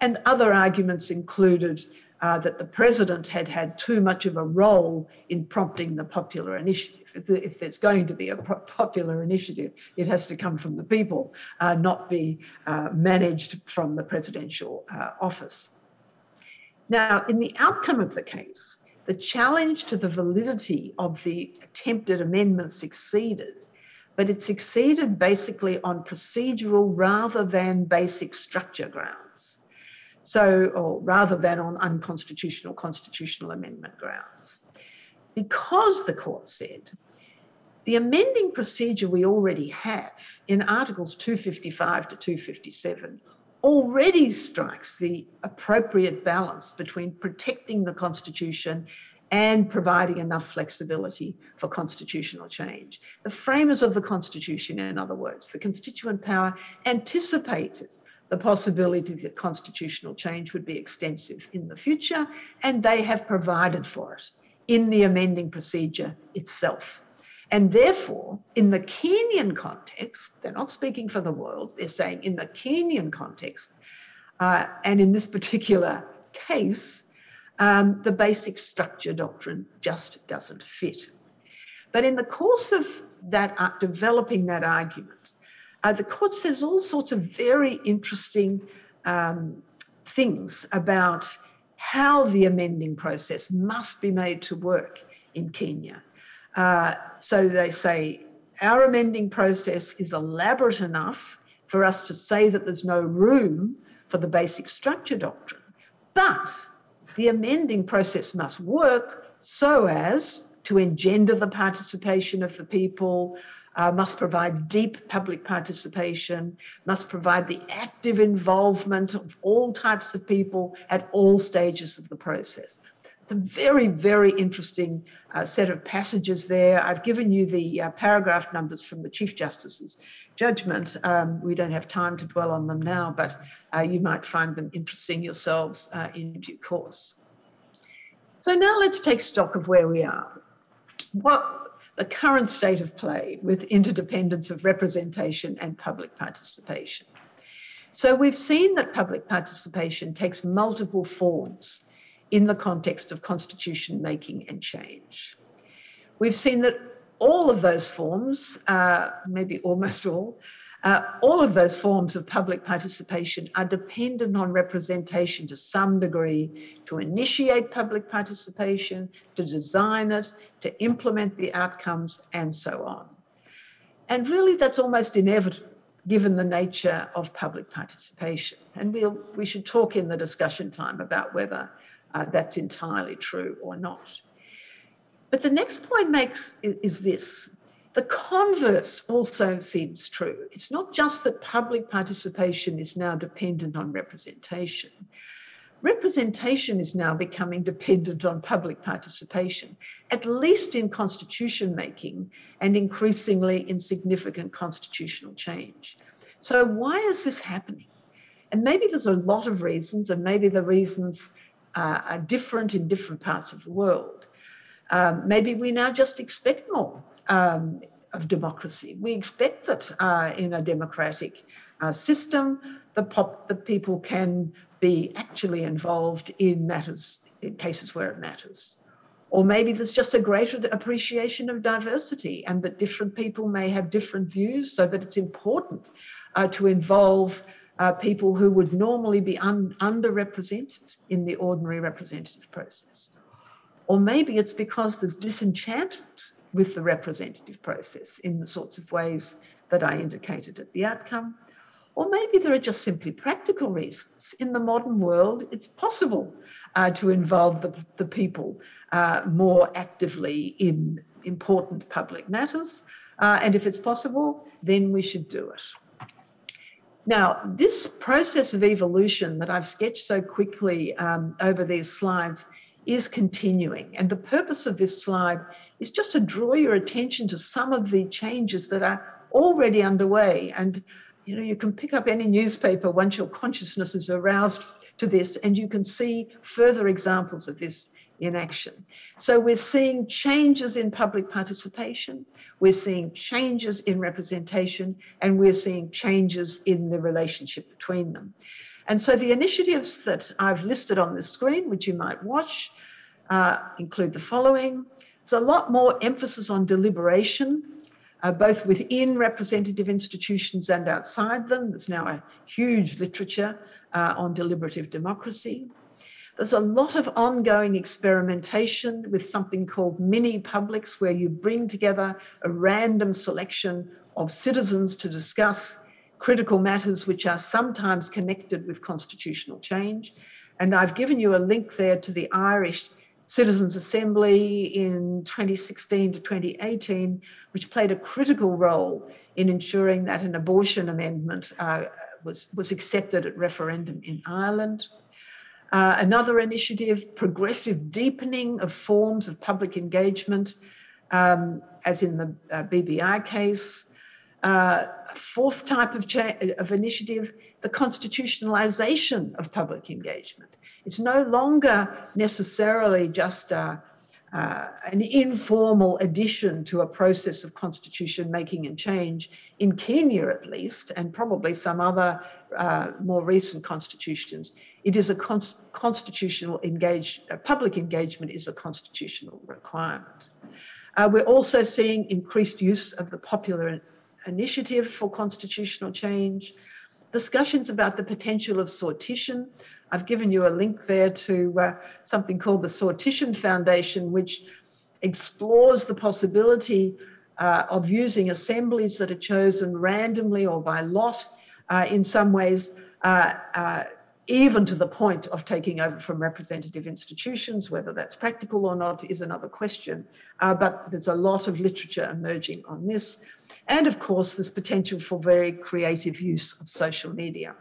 And other arguments included that the president had had too much of a role in prompting the popular initiative. If there's going to be a popular initiative, it has to come from the people, not be managed from the presidential office. Now, in the outcome of the case, the challenge to the validity of the attempted amendment succeeded, but it succeeded basically on procedural rather than basic structure grounds. So, or rather than on unconstitutional constitutional amendment grounds. Because the court said, the amending procedure we already have in Articles 255 to 257 already strikes the appropriate balance between protecting the Constitution and providing enough flexibility for constitutional change. The framers of the Constitution, in other words, the constituent power, anticipated the possibility that constitutional change would be extensive in the future, and they have provided for it in the amending procedure itself. And therefore, in the Kenyan context, they're not speaking for the world, they're saying in the Kenyan context, and in this particular case, the basic structure doctrine just doesn't fit. But in the course of that developing that argument, the court says all sorts of very interesting things about how the amending process must be made to work in Kenya. So they say, our amending process is elaborate enough for us to say that there's no room for the basic structure doctrine, but the amending process must work so as to engender the participation of the people, must provide deep public participation, must provide the active involvement of all types of people at all stages of the process. It's a very, very interesting set of passages there. I've given you the paragraph numbers from the Chief Justice's judgment. We don't have time to dwell on them now, but you might find them interesting yourselves in due course. So now let's take stock of where we are. What the current state of play with interdependence of representation and public participation. So we've seen that public participation takes multiple forms in the context of constitution making and change. We've seen that all of those forms, maybe almost all of those forms of public participation are dependent on representation to some degree to initiate public participation, to design it, to implement the outcomes, and so on. And really that's almost inevitable given the nature of public participation. And we should talk in the discussion time about whether that's entirely true or not. But the next point is this. The converse also seems true. It's not just that public participation is now dependent on representation. Representation is now becoming dependent on public participation, at least in constitution making and increasingly in significant constitutional change. So why is this happening? And maybe there's a lot of reasons, and maybe the reasons are different in different parts of the world. Maybe we now just expect more of democracy. We expect that in a democratic system, the people can be actually involved in matters, in cases where it matters. Or maybe there's just a greater appreciation of diversity and that different people may have different views, so that it's important to involve people who would normally be underrepresented in the ordinary representative process. Or maybe it's because there's disenchantment with the representative process in the sorts of ways that I indicated at the outcome. Or maybe there are just simply practical reasons. In the modern world, it's possible to involve the people more actively in important public matters. And if it's possible, then we should do it. Now, this process of evolution that I've sketched so quickly over these slides is continuing. And the purpose of this slide is just to draw your attention to some of the changes that are already underway. And you know, you can pick up any newspaper once your consciousness is aroused to this, and you can see further examples of this in action. So we're seeing changes in public participation, we're seeing changes in representation, and we're seeing changes in the relationship between them. And so the initiatives that I've listed on the screen, which you might watch, include the following. There's a lot more emphasis on deliberation, both within representative institutions and outside them. There's now a huge literature on deliberative democracy. There's a lot of ongoing experimentation with something called mini publics, where you bring together a random selection of citizens to discuss critical matters which are sometimes connected with constitutional change. And I've given you a link there to the Irish Citizens' Assembly in 2016 to 2018, which played a critical role in ensuring that an abortion amendment was accepted at referendum in Ireland. Another initiative, progressive deepening of forms of public engagement, as in the BBI case. A fourth type of initiative, the constitutionalization of public engagement. It's no longer necessarily just an informal addition to a process of constitution making and change, in Kenya at least, and probably some other more recent constitutions. It is a constitutional public engagement is a constitutional requirement. We're also seeing increased use of the popular initiative for constitutional change, discussions about the potential of sortition. I've given you a link there to something called the Sortition Foundation, which explores the possibility of using assemblies that are chosen randomly or by lot, in some ways, even to the point of taking over from representative institutions. Whether that's practical or not is another question, but there's a lot of literature emerging on this. And of course, there's potential for very creative use of social media.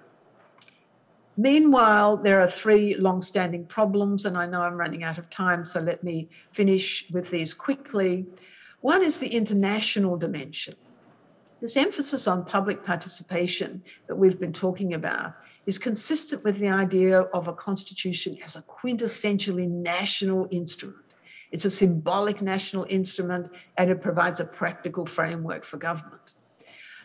Meanwhile, there are three long-standing problems, and I know I'm running out of time, so let me finish with these quickly. One is the international dimension. This emphasis on public participation that we've been talking about is consistent with the idea of a constitution as a quintessentially national instrument. It's a symbolic national instrument, and it provides a practical framework for government.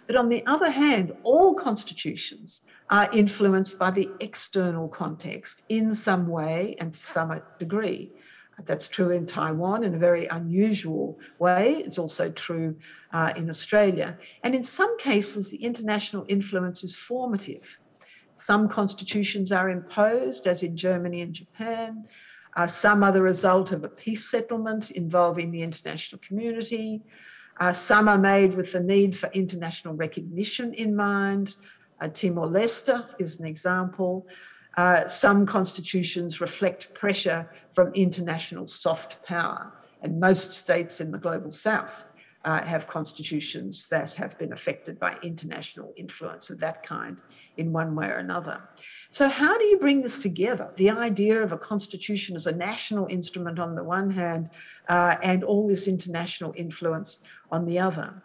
But on the other hand, all constitutions are influenced by the external context in some way and to some degree. That's true in Taiwan in a very unusual way. It's also true in Australia. And in some cases, the international influence is formative. Some constitutions are imposed, as in Germany and Japan. Some are the result of a peace settlement involving the international community. Some are made with the need for international recognition in mind. Timor-Leste is an example. Some constitutions reflect pressure from international soft power, and most states in the global south have constitutions that have been affected by international influence of that kind in one way or another. So how do you bring this together? The idea of a constitution as a national instrument on the one hand, and all this international influence on the other.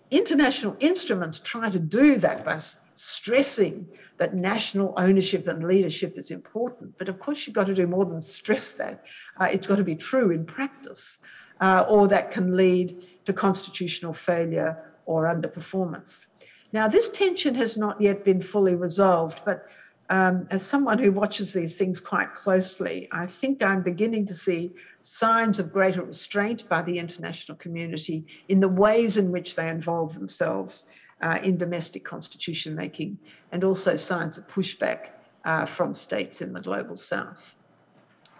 International instruments try to do that by stressing that national ownership and leadership is important. But of course, you've got to do more than stress that. It's got to be true in practice, or that can lead to constitutional failure or underperformance. Now, this tension has not yet been fully resolved, but as someone who watches these things quite closely, I think I'm beginning to see signs of greater restraint by the international community in the ways in which they involve themselves in domestic constitution making, and also signs of pushback from states in the global south.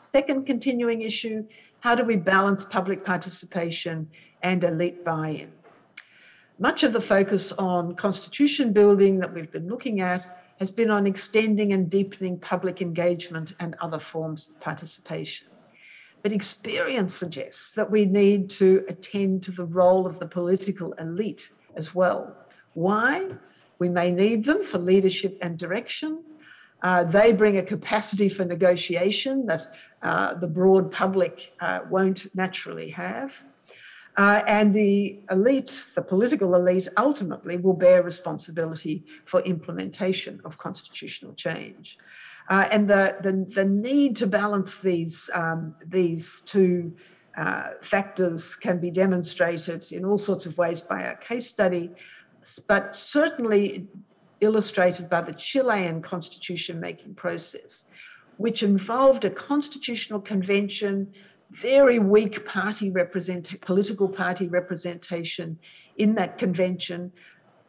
Second continuing issue, how do we balance public participation and elite buy-in? Much of the focus on constitution building that we've been looking at has been on extending and deepening public engagement and other forms of participation. But experience suggests that we need to attend to the role of the political elite as well. Why? We may need them for leadership and direction. They bring a capacity for negotiation that the broad public won't naturally have. And the elite, the political elite, ultimately will bear responsibility for implementation of constitutional change. And the need to balance these two factors can be demonstrated in all sorts of ways by our case study, but certainly illustrated by the Chilean constitution-making process, which involved a constitutional convention, very weak political party representation in that convention,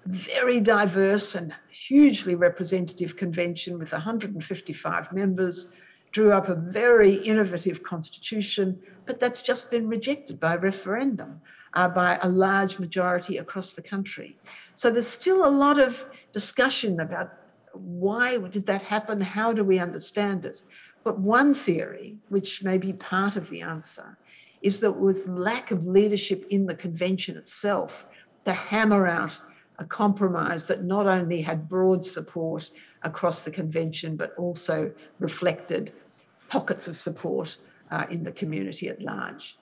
very diverse and hugely representative convention with 155 members, drew up a very innovative constitution, but that's just been rejected by referendum by a large majority across the country. So there's still a lot of discussion about why did that happen, how do we understand it? But one theory, which may be part of the answer, is that with lack of leadership in the convention itself to hammer out a compromise that not only had broad support across the convention, but also reflected pockets of support in the community at large.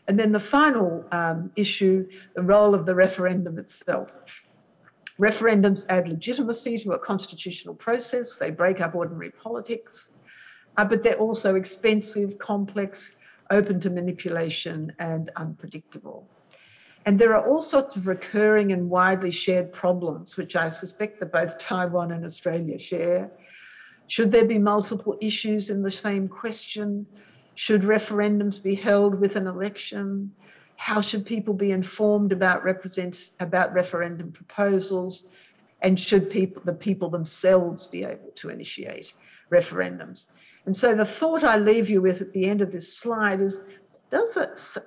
And then the final issue, the role of the referendum itself. Referendums add legitimacy to a constitutional process. They break up ordinary politics, but they're also expensive, complex, open to manipulation, and unpredictable. And there are all sorts of recurring and widely shared problems, which I suspect that both Taiwan and Australia share. Should there be multiple issues in the same question? Should referendums be held with an election? How should people be informed about referendum proposals? And should the people themselves be able to initiate referendums? And so the thought I leave you with at the end of this slide is, does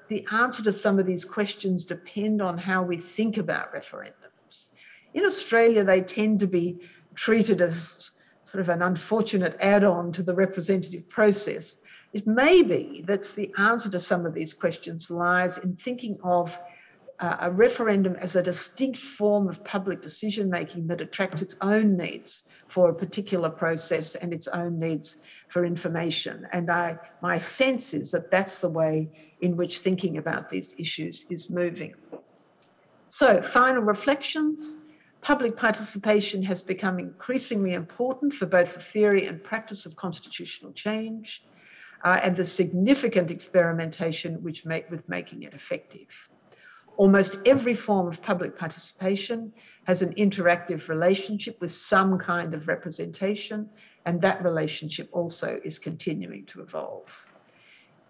the answer to some of these questions depend on how we think about referendums? In Australia, they tend to be treated as sort of an unfortunate add-on to the representative process. It may be that the answer to some of these questions lies in thinking of a referendum as a distinct form of public decision-making that attracts its own needs for a particular process and its own needs for information. And my sense is that that's the way in which thinking about these issues is moving. So, final reflections. Public participation has become increasingly important for both the theory and practice of constitutional change, and the significant experimentation with making it effective. Almost every form of public participation has an interactive relationship with some kind of representation, and that relationship also is continuing to evolve.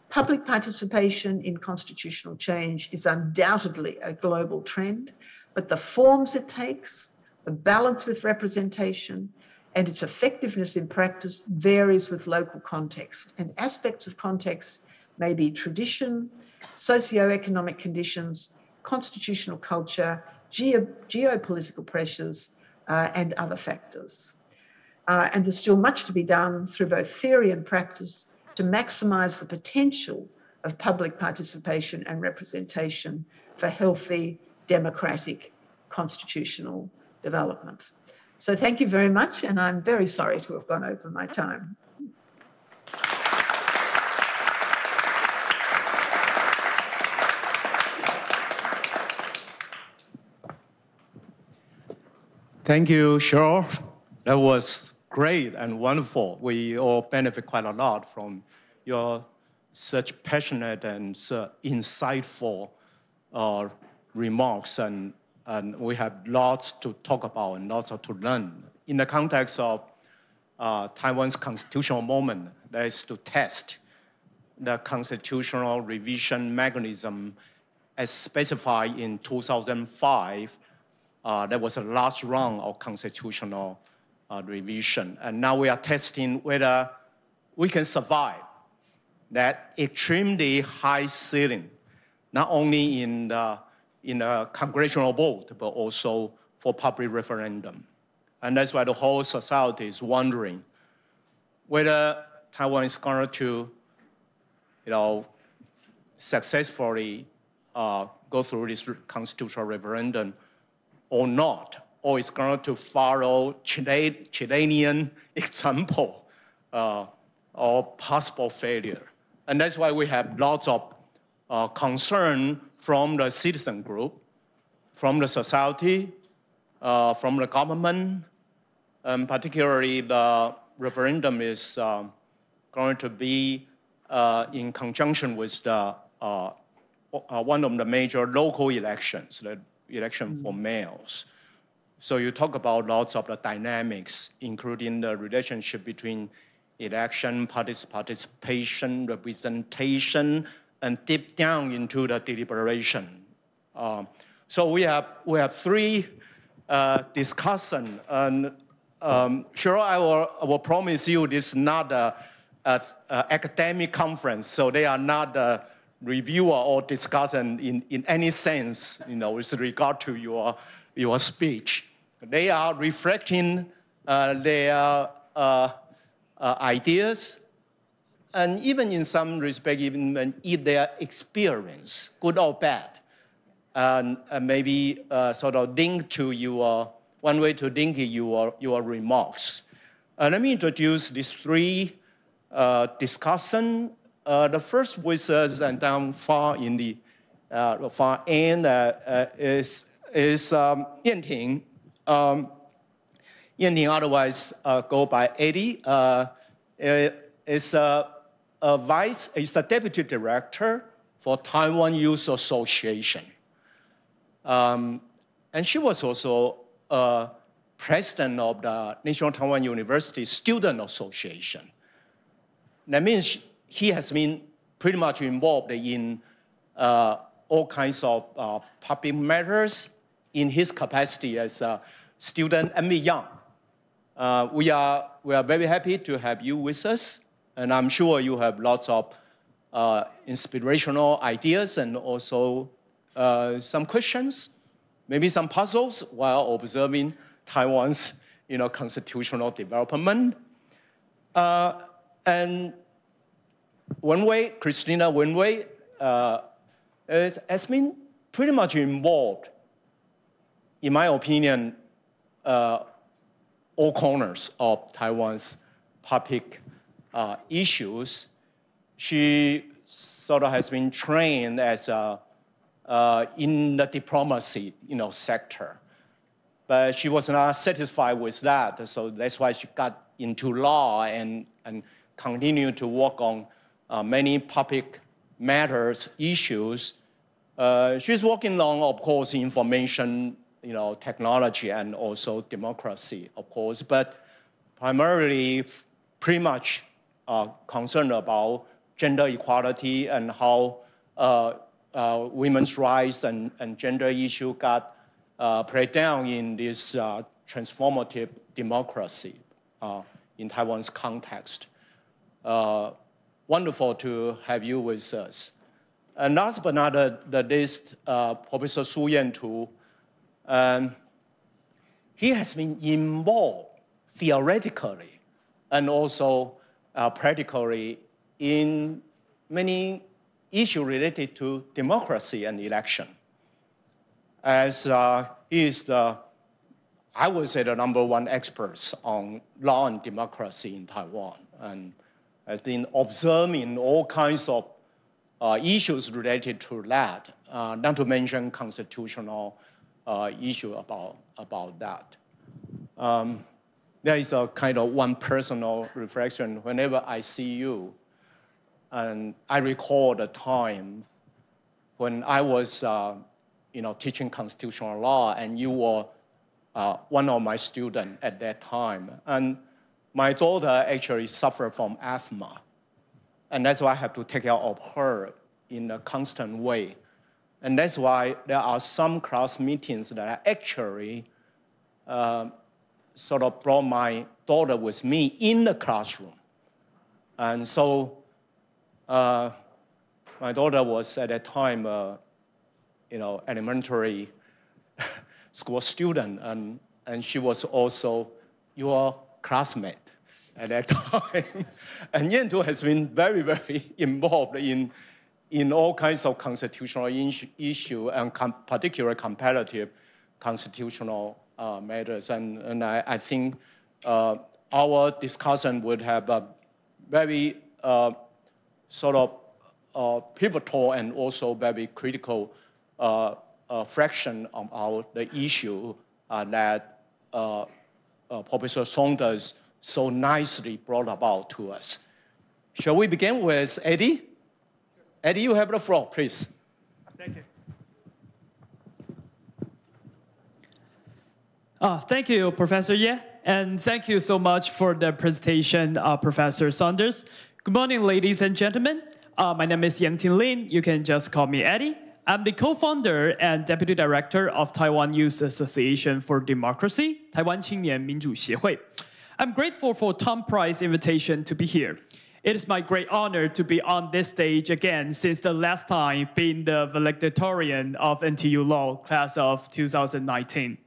Public participation in constitutional change is undoubtedly a global trend, but the forms it takes, the balance with representation, and its effectiveness in practice varies with local context, and aspects of context may be tradition, socio-economic conditions, constitutional culture, geopolitical pressures, and other factors. And there's still much to be done through both theory and practice to maximise the potential of public participation and representation for healthy, democratic, constitutional development. So thank you very much, and I'm very sorry to have gone over my time. Thank you, Cheryl. That was great and wonderful. We all benefit quite a lot from your such passionate and insightful remarks, and we have lots to talk about and lots to learn. In the context of Taiwan's constitutional moment, that is to test the constitutional revision mechanism as specified in 2005. That was the last round of constitutional revision. And now we are testing whether we can survive that extremely high ceiling, not only in the congressional vote, but also for public referendum. And that's why the whole society is wondering whether Taiwan is going to, successfully go through this constitutional referendum or not, or it's going to follow Chilean example or possible failure. And that's why we have lots of concern from the citizen group, from the society, from the government, and particularly the referendum is going to be in conjunction with the, one of the major local elections, the election for mayors. So you talk about lots of the dynamics, including the relationship between election, participation, representation, and deep down into the deliberation. So we have three discussion, and sure, I will promise you this is not an academic conference, so they are not a reviewer or discussion in any sense, with regard to your speech. They are reflecting their ideas, and even in some respect, even their experience, good or bad, and maybe sort of link to one way to link your remarks. Let me introduce these three discussion. The first with us and down far in the far end is Yanting. Yanting otherwise go by Eddie. Is the deputy director for Taiwan Youth Association. And she was also president of the National Taiwan University Student Association. That means he has been pretty much involved in all kinds of public matters in his capacity as a student and beyond. We are very happy to have you with us, and I'm sure you have lots of inspirational ideas and also some questions, maybe some puzzles while observing Taiwan's constitutional development. And Christina Wenwei has been pretty much involved, in my opinion, all corners of Taiwan's public issues. She sort of has been trained as in the diplomacy sector. But she was not satisfied with that, so that's why she got into law and continued to work on many public matters, issues. She's working on, of course, information, technology and also democracy, of course, but primarily pretty much concerned about gender equality and how women's rights and gender issue got played down in this transformative democracy in Taiwan's context. Wonderful to have you with us. And last but not the least, Professor Su Yan-tu. He has been involved theoretically and also practically in many issues related to democracy and election. As he is I would say, the #1 expert on law and democracy in Taiwan, and has been observing all kinds of issues related to that, not to mention constitutional issue about that. There is a kind of one personal reflection whenever I see you, and I recall the time when I was teaching constitutional law, and you were one of my students at that time. And my daughter actually suffered from asthma. And that's why I have to take care of her in a constant way. And that's why there are some class meetings that I actually sort of brought my daughter with me in the classroom. And so my daughter was at that time, elementary school student, and she was also your classmate at that time. And Yantu has been very, very involved in all kinds of constitutional issues and particularly competitive constitutional matters. And I think our discussion would have a very sort of pivotal and also very critical fraction of the issue that Professor Saunders so nicely brought about to us. Shall we begin with Eddie? Eddie, you have the floor, please. Thank you. Thank you, Professor Ye, and thank you so much for the presentation, Professor Saunders. Good morning, ladies and gentlemen. My name is Yan-Tin Lin. You can just call me Eddie. I'm the co-founder and deputy director of Taiwan Youth Association for Democracy, Taiwan 青年民主协会. I'm grateful for Tom Price's invitation to be here. It is my great honor to be on this stage again since the last time being the valedictorian of NTU Law class of 2019.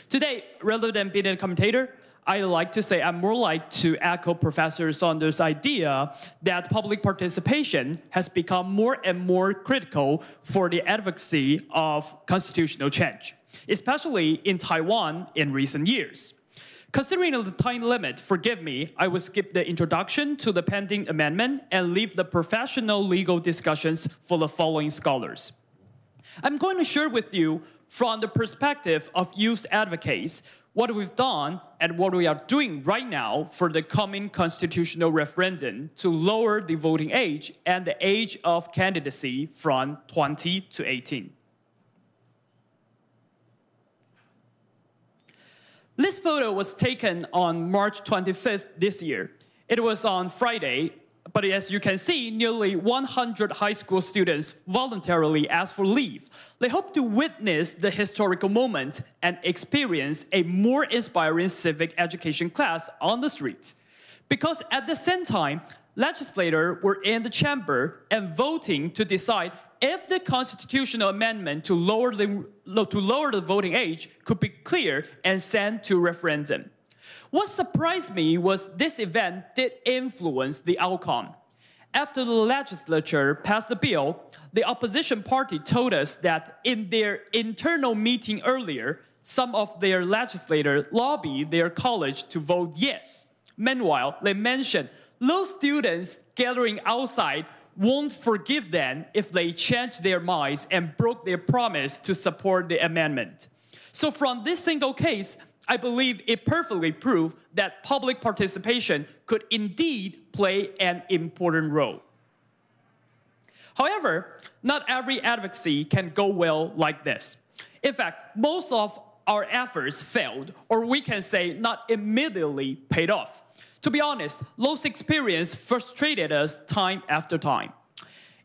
Today, rather than being a commentator, I'd like to say I'm more like to echo Professor Saunders' idea that public participation has become more and more critical for the advocacy of constitutional change, especially in Taiwan in recent years. Considering the time limit, forgive me, I will skip the introduction to the pending amendment and leave the professional legal discussions for the following scholars. I'm going to share with you from the perspective of youth advocates what we've done and what we are doing right now for the coming constitutional referendum to lower the voting age and the age of candidacy from 20 to 18. This photo was taken on March 25th this year. It was on Friday, but as you can see, nearly 100 high school students voluntarily asked for leave. They hope to witness the historical moment and experience a more inspiring civic education class on the street. Because at the same time, legislators were in the chamber and voting to decide if the constitutional amendment to lower the voting age could be cleared and sent to referendum. What surprised me was this event did influence the outcome. After the legislature passed the bill, the opposition party told us that in their internal meeting earlier, some of their legislators lobbied their college to vote yes. Meanwhile, they mentioned those students gathering outside won't forgive them if they change their minds and broke their promise to support the amendment. So from this single case, I believe it perfectly proved that public participation could indeed play an important role. However, not every advocacy can go well like this. In fact, most of our efforts failed, or we can say not immediately paid off. To be honest, those experiences frustrated us time after time.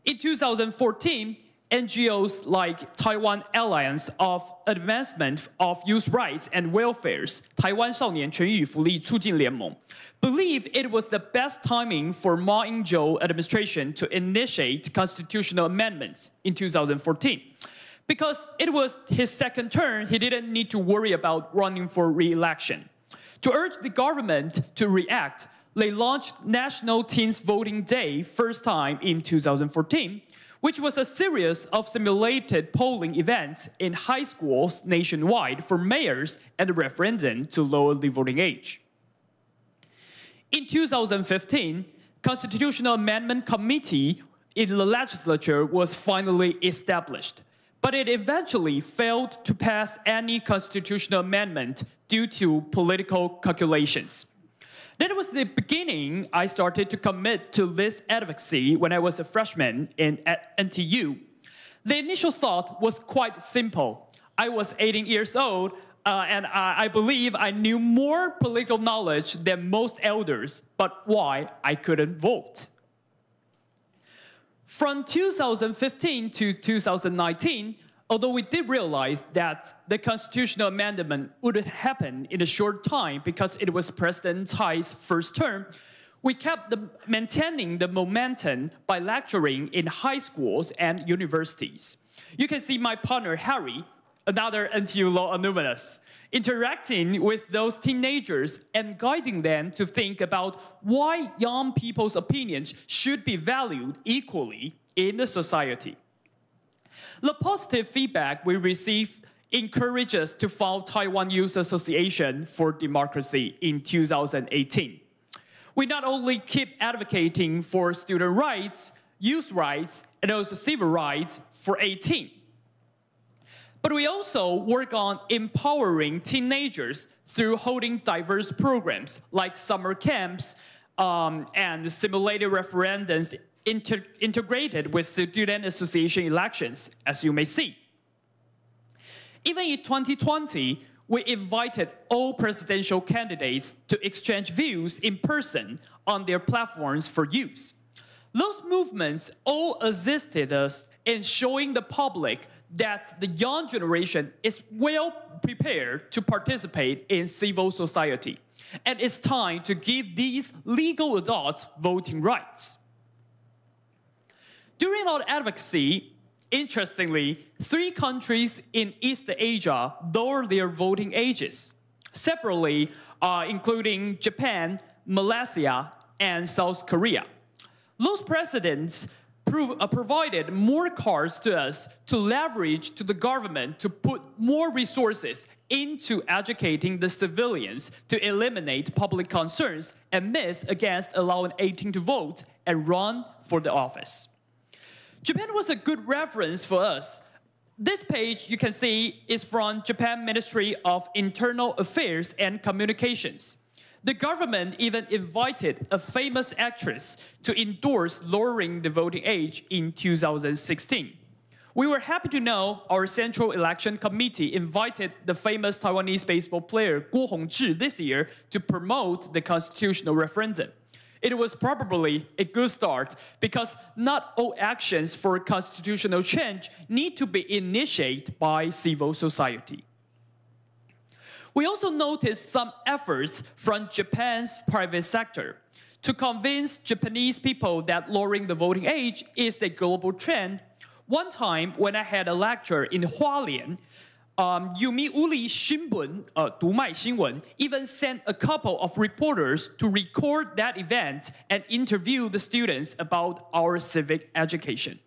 In 2014, NGOs like Taiwan Alliance of Advancement of Youth Rights and Welfare's 台湾少年权益福利促进联盟 believed it was the best timing for Ma Ying-jeou administration to initiate constitutional amendments in 2014. Because it was his second term, he didn't need to worry about running for re-election. To urge the government to react, they launched National Teens Voting Day first time in 2014, which was a series of simulated polling events in high schools nationwide for mayors and a referendum to lower the voting age. In 2015, Constitutional Amendment Committee in the legislature was finally established, but it eventually failed to pass any constitutional amendment due to political calculations. That was the beginning I started to commit to this advocacy when I was a freshman at NTU. The initial thought was quite simple. I was 18 years old, and I believe I knew more political knowledge than most elders, but why I couldn't vote? From 2015 to 2019, although we did realize that the constitutional amendment wouldn't happen in a short time because it was President Tsai's first term, we kept maintaining the momentum by lecturing in high schools and universities. You can see my partner, Harry, another NTU law alumnus, interacting with those teenagers and guiding them to think about why young people's opinions should be valued equally in the society. The positive feedback we received encouraged us to found Taiwan Youth Association for Democracy in 2018. We not only keep advocating for student rights, youth rights, and also civil rights for 18, but we also work on empowering teenagers through holding diverse programs like summer camps and simulated referendums integrated with student association elections, as you may see. Even in 2020, we invited all presidential candidates to exchange views in person on their platforms for use. Those movements all assisted us in showing the public that the young generation is well prepared to participate in civil society, and it's time to give these legal adults voting rights. During our advocacy, interestingly, 3 countries in East Asia lowered their voting ages, separately including Japan, Malaysia, and South Korea. Those presidents provided more cards to us to leverage to the government to put more resources into educating the civilians to eliminate public concerns and myths against allowing 18 to vote and run for the office. Japan was a good reference for us. This page you can see is from Japan Ministry of Internal Affairs and Communications. The government even invited a famous actress to endorse lowering the voting age in 2016. We were happy to know our Central Election Committee invited the famous Taiwanese baseball player Guo Hongzhi this year to promote the constitutional referendum. It was probably a good start because not all actions for constitutional change need to be initiated by civil society. We also noticed some efforts from Japan's private sector to convince Japanese people that lowering the voting age is a global trend. One time when I had a lecture in Hualien, Yomiuri Shimbun, 读卖新闻, even sent a couple of reporters to record that event and interview the students about our civic education.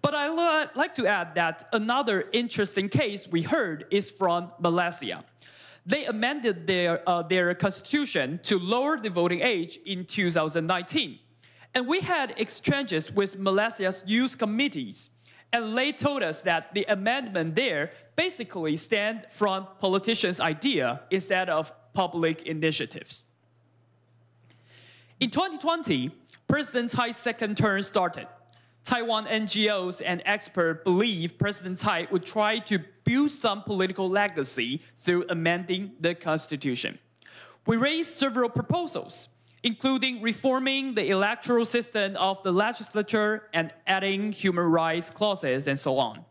But I'd like to add that another interesting case we heard is from Malaysia. They amended their constitution to lower the voting age in 2019. And we had exchanges with Malaysia's youth committees. And they told us that the amendment there basically stemmed from politicians' idea instead of public initiatives. In 2020, President Tsai's second term started. Taiwan NGOs and experts believe President Tsai would try to build some political legacy through amending the constitution. We raised several proposals, including reforming the electoral system of the legislature and adding human rights clauses and so on.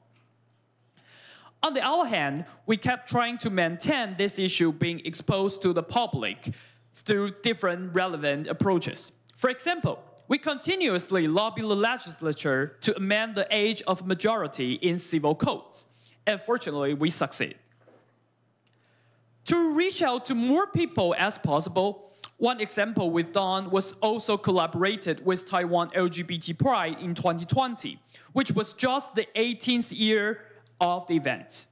On the other hand, we kept trying to maintain this issue being exposed to the public through different relevant approaches. For example, we continuously lobby the legislature to amend the age of majority in civil codes. And fortunately, we succeed. To reach out to more people as possible, one example we've done was also collaborated with Taiwan LGBT Pride in 2020, which was just the 18th year of the event.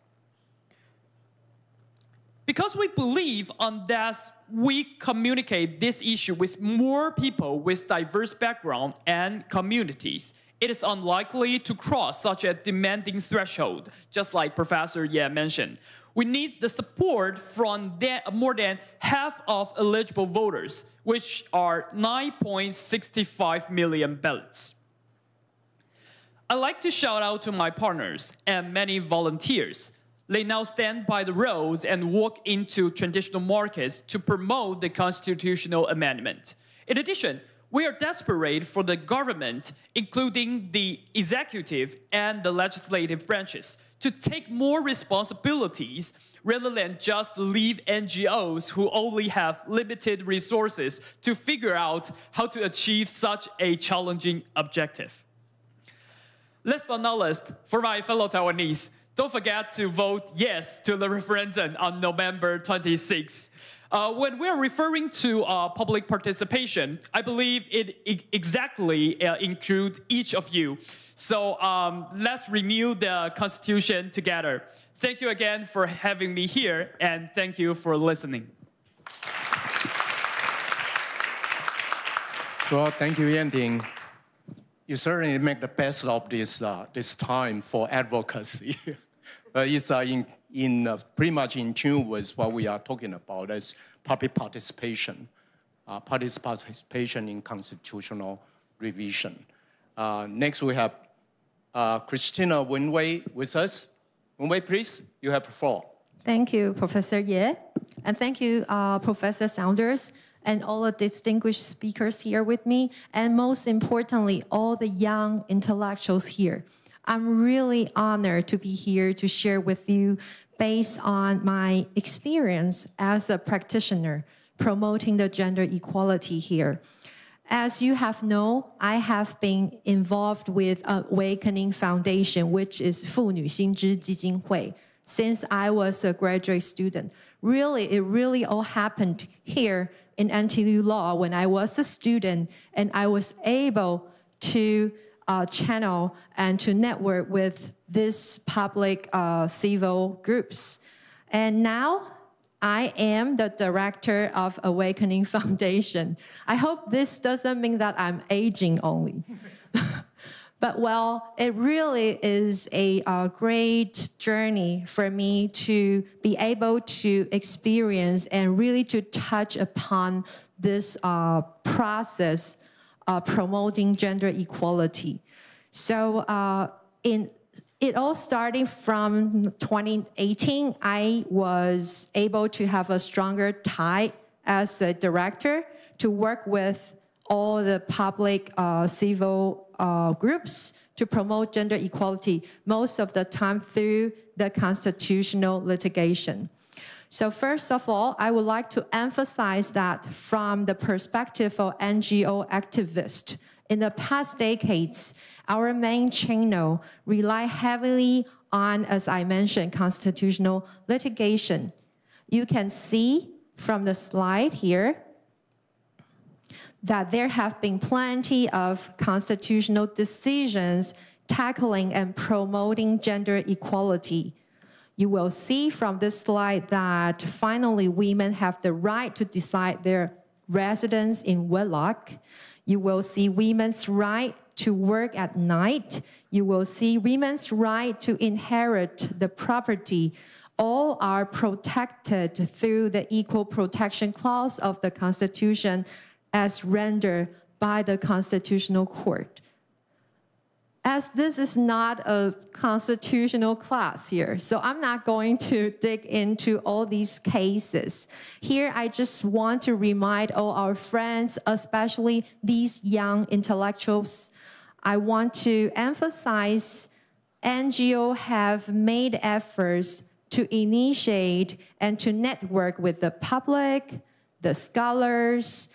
Because we believe on that, we communicate this issue with more people with diverse backgrounds and communities. It is unlikely to cross such a demanding threshold, just like Professor Ye mentioned. We need the support from more than half of eligible voters, which are 9.65 million ballots. I'd like to shout out to my partners and many volunteers. They now stand by the roads and walk into traditional markets to promote the constitutional amendment. In addition, We are desperate for the government, including the executive and the legislative branches, to take more responsibilities rather than just leave NGOs who only have limited resources to figure out how to achieve such a challenging objective. Last but not least, for my fellow Taiwanese, don't forget to vote yes to the referendum on November 26th. When we're referring to public participation, I believe it exactly includes each of you. So let's renew the Constitution together. Thank you again for having me here, and thank you for listening. Well, thank you, Yanding. You certainly make the best of this time for advocacy. It's pretty much in tune with what we are talking about as public participation, participation in constitutional revision. Next, we have Christina Wenwei with us. Wenwei, please, you have the floor. Thank you, Professor Ye. And thank you, Professor Saunders, and all the distinguished speakers here with me, and most importantly, all the young intellectuals here. I'm really honored to be here to share with you based on my experience as a practitioner promoting the gender equality here. As you have known, I have been involved with Awakening Foundation, which is 妇女新知基金会, since I was a graduate student. Really, it really all happened here in NTU Law when I was a student, and I was able to channel and to network with these public civil groups. And now I am the director of Awakening Foundation. I hope this doesn't mean that I'm aging only. But well, it really is a great journey for me to be able to experience and really to touch upon this process promoting gender equality. So it all starting from 2018, I was able to have a stronger tie as a director to work with all the public civil groups to promote gender equality, most of the time through the constitutional litigation. So first of all, I would like to emphasize that from the perspective of NGO activists, in the past decades, our main channel relied heavily on, as I mentioned, constitutional litigation. You can see from the slide here that there have been plenty of constitutional decisions tackling and promoting gender equality. You will see from this slide that finally women have the right to decide their residence in wedlock. You will see women's right to work at night. You will see women's right to inherit the property. All are protected through the Equal Protection Clause of the Constitution as rendered by the Constitutional Court. As this is not a constitutional class here, so I'm not going to dig into all these cases. Here, I just want to remind all our friends, especially these young intellectuals, I want to emphasize NGOs have made efforts to initiate and to network with the public, the scholars,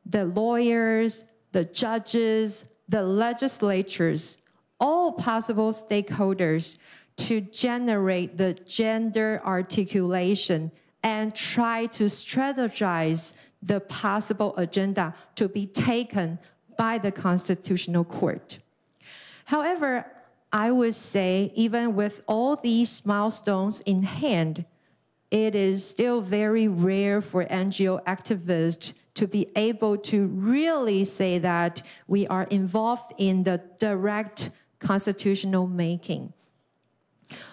the lawyers, the judges, the legislatures, all possible stakeholders to generate the gender articulation and try to strategize the possible agenda to be taken by the Constitutional Court. However, I would say even with all these milestones in hand, it is still very rare for NGO activists to be able to really say that we are involved in the direct constitutional making,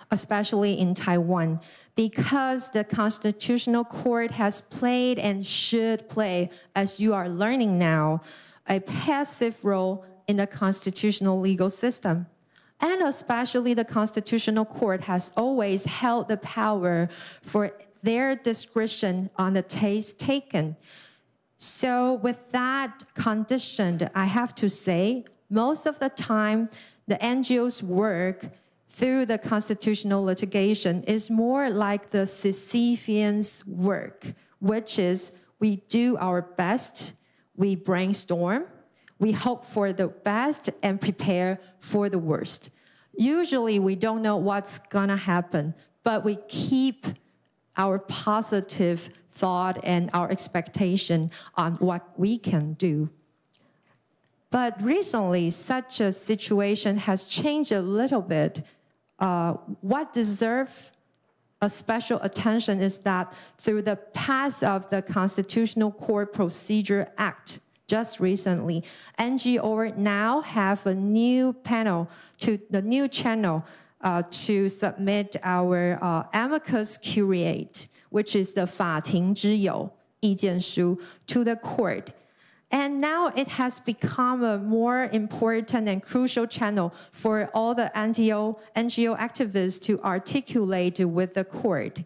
especially in Taiwan, because the Constitutional Court has played and should play, as you are learning now, a passive role in the constitutional legal system. And especially the Constitutional Court has always held the power for their discretion on the case taken. So with that conditioned, I have to say, most of the time, the NGO's work through the constitutional litigation is more like the Sisyphean's work, which is we do our best, we brainstorm, we hope for the best and prepare for the worst. Usually we don't know what's gonna happen, but we keep our positive thought and our expectation on what we can do. But recently, such a situation has changed a little bit. What deserves a special attention is that through the pass of the Constitutional Court Procedure Act just recently, NGO now have a new panel to submit our amicus curiae, which is the 法庭之友意见书 to the court. And now it has become a more important and crucial channel for all the NGO activists to articulate with the court.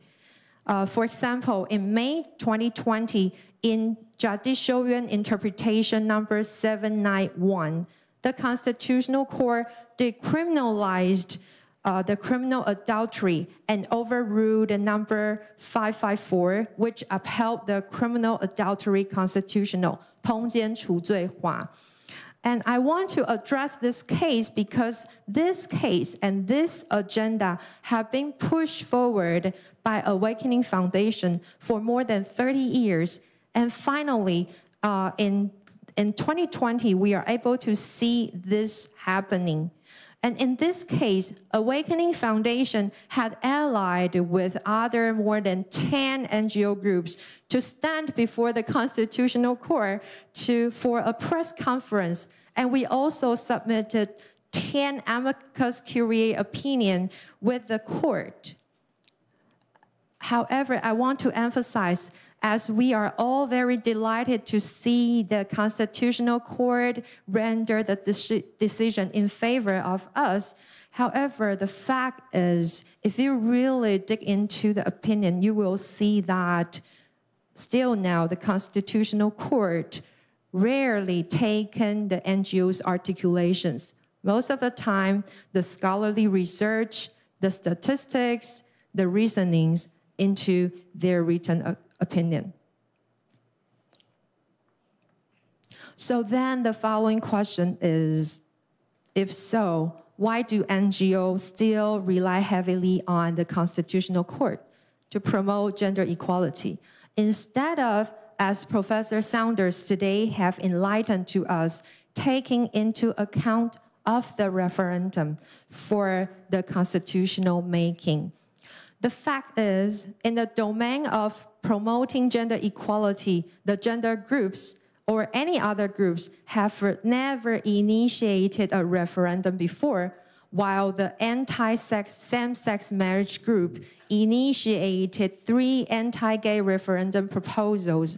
For example, in May 2020, in Judicial Yuan Interpretation number 791, the Constitutional Court decriminalized the criminal adultery and overruled number 554, which upheld the criminal adultery constitutional, 通奸除罪化. And I want to address this case because this case and this agenda have been pushed forward by Awakening Foundation for more than 30 years. And finally, in 2020, we are able to see this happening. And in this case, Awakening Foundation had allied with other more than 10 NGO groups to stand before the Constitutional Court for a press conference. And we also submitted 10 amicus curiae opinion with the court. However, I want to emphasize, as we are all very delighted to see the Constitutional Court render the decision in favor of us. However, the fact is, if you really dig into the opinion, you will see that still now the Constitutional Court rarely taken the NGO's articulations. Most of the time, the scholarly research, the statistics, the reasonings into their written opinion. So then the following question is, if so, why do NGOs still rely heavily on the Constitutional Court to promote gender equality, instead of, as Professor Saunders today have enlightened to us, taking into account of the referendum for the constitutional making? The fact is, in the domain of promoting gender equality, the gender groups or any other groups have never initiated a referendum before, while the same-sex marriage group initiated 3 anti-gay referendum proposals.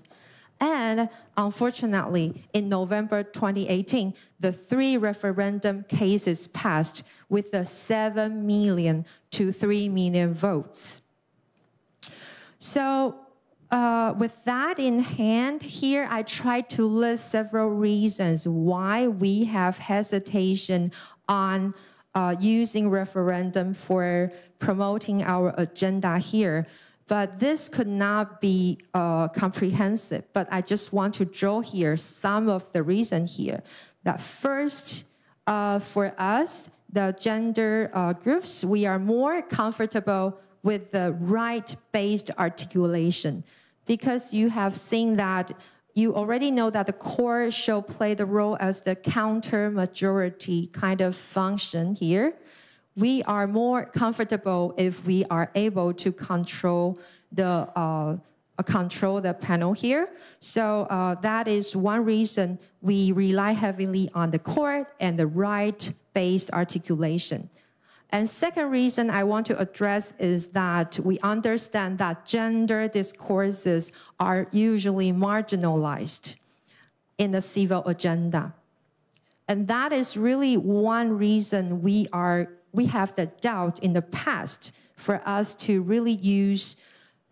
And unfortunately, in November 2018, the 3 referendum cases passed with the 7 million to 3 million votes. So with that in hand, here I tried to list several reasons why we have hesitation on using referendum for promoting our agenda here. But this could not be comprehensive, but I just want to draw here some of the reason here. That first, for us, the gender groups, we are more comfortable with the right-based articulation, because you have seen that, you already know that the court shall play the role as the counter-majority kind of function here. We are more comfortable if we are able to control the panel here. So that is one reason we rely heavily on the court and the right-based articulation. And second reason I want to address is that we understand that gender discourses are usually marginalized in the civil agenda. And that is really one reason we have the doubt in the past for us to really use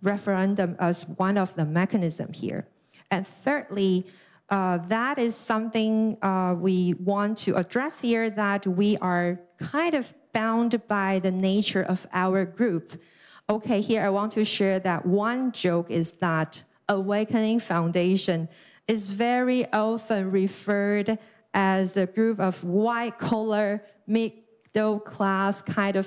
referendum as one of the mechanisms here. And thirdly, that is something we want to address here, that we are kind of bound by the nature of our group. Okay, here I want to share that one joke is that Awakening Foundation is very often referred as the group of white-collar, middle-class kind of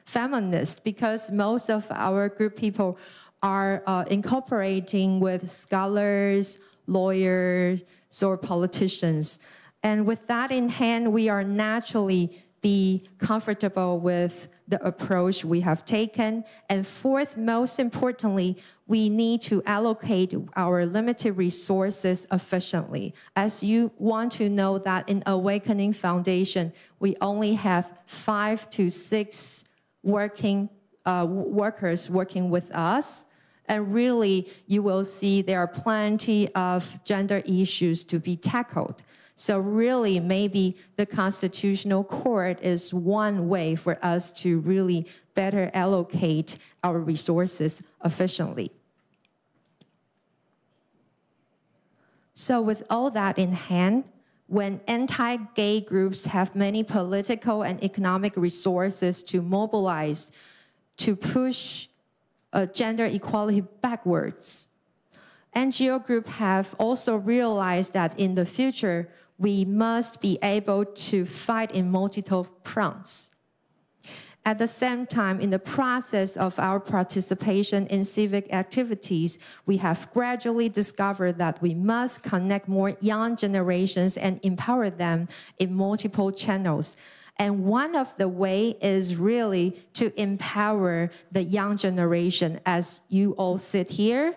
feminists, because most of our group people are incorporating with scholars, lawyers, or politicians. And with that in hand, we are naturally be comfortable with the approach we have taken. And fourth, most importantly, we need to allocate our limited resources efficiently. As you want to know that in Awakening Foundation, we only have 5 to 6 workers working with us. And really, you will see there are plenty of gender issues to be tackled. So really, maybe the Constitutional Court is one way for us to really better allocate our resources efficiently. So with all that in hand, when anti-gay groups have many political and economic resources to mobilize to push gender equality backwards, NGO groups have also realized that in the future, we must be able to fight in multiple fronts. At the same time, in the process of our participation in civic activities, we have gradually discovered that we must connect more young generations and empower them in multiple channels. And one of the ways is really to empower the young generation. As you all sit here,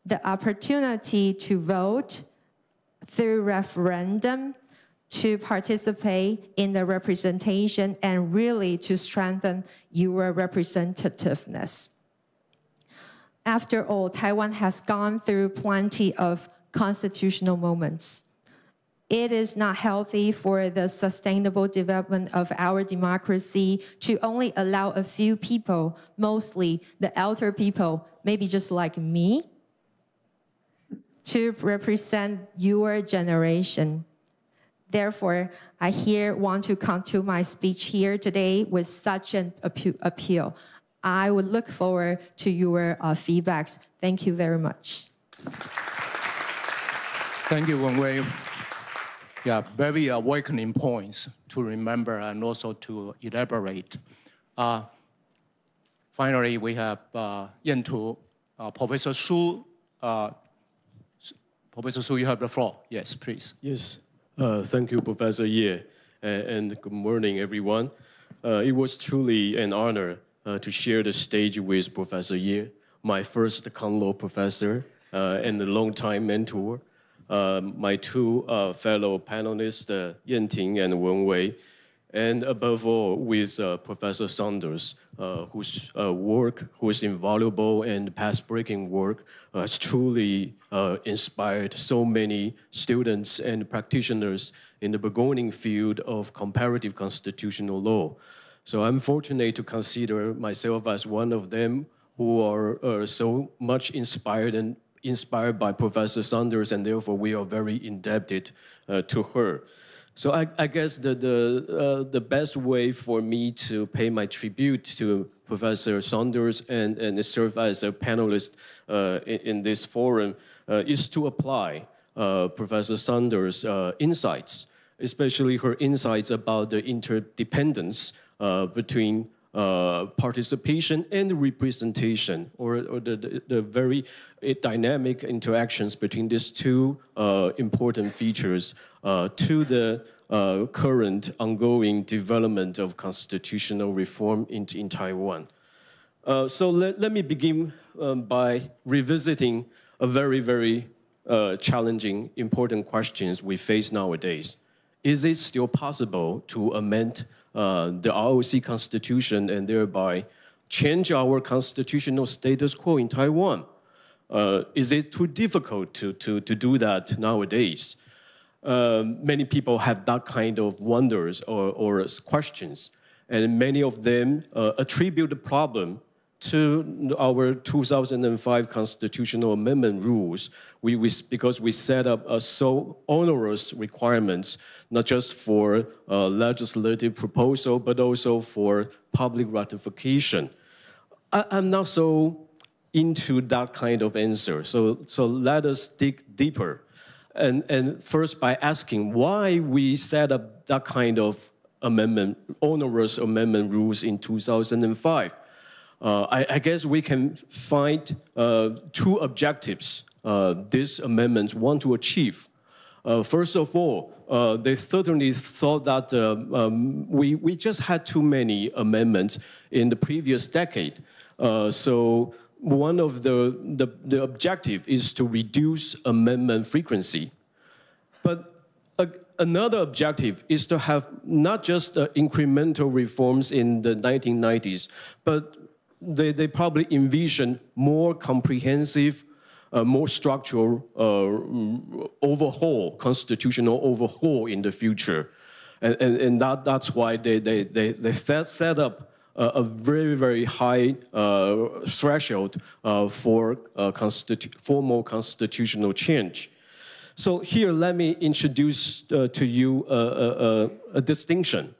the opportunity to vote through referendum, to participate in the representation, and really to strengthen your representativeness. After all, Taiwan has gone through plenty of constitutional moments. It is not healthy for the sustainable development of our democracy to only allow a few people, mostly the elder people, maybe just like me, to represent your generation. Therefore, I want to come to my speech here today with such an appeal. I would look forward to your feedbacks. Thank you very much. Thank you, Wenwei. Yeah, very awakening points to remember and also to elaborate. Finally, we have Yantu, Professor Su. Professor Su, you have the floor. Yes, please. Yes, thank you, Professor Ye, and good morning, everyone. It was truly an honor to share the stage with Professor Ye, my first Conlo professor and a longtime mentor. My two fellow panelists, Yanting and Wenwei, and above all with Professor Saunders, whose invaluable and path-breaking work has truly inspired so many students and practitioners in the burgeoning field of comparative constitutional law. So I'm fortunate to consider myself as one of them who are so much inspired by Professor Saunders, and therefore we are very indebted to her. So I guess the best way for me to pay my tribute to Professor Saunders and serve as a panelist in this forum is to apply Professor Saunders' insights, especially her insights about the interdependence between participation and representation, or the very dynamic interactions between these two important features to the current ongoing development of constitutional reform in Taiwan. So let me begin by revisiting a very challenging, important questions we face nowadays. Is it still possible to amend the ROC Constitution and thereby change our constitutional status quo in Taiwan? Is it too difficult to do that nowadays? Many people have that kind of wonders or questions, and many of them attribute the problem to our 2005 constitutional amendment rules, because we set up so onerous requirements, not just for legislative proposal, but also for public ratification. I'm not so into that kind of answer. So let us dig deeper. And first by asking why we set up that kind of onerous amendment rules in 2005. I guess we can find two objectives these amendments want to achieve. First of all, they certainly thought that we just had too many amendments in the previous decade. So one of the objective is to reduce amendment frequency. But another objective is to have not just incremental reforms in the 1990s, but they probably envision more comprehensive, more structural overhaul, constitutional overhaul in the future. And that's why they set up a very, very high threshold for formal constitutional change. So here, let me introduce to you a distinction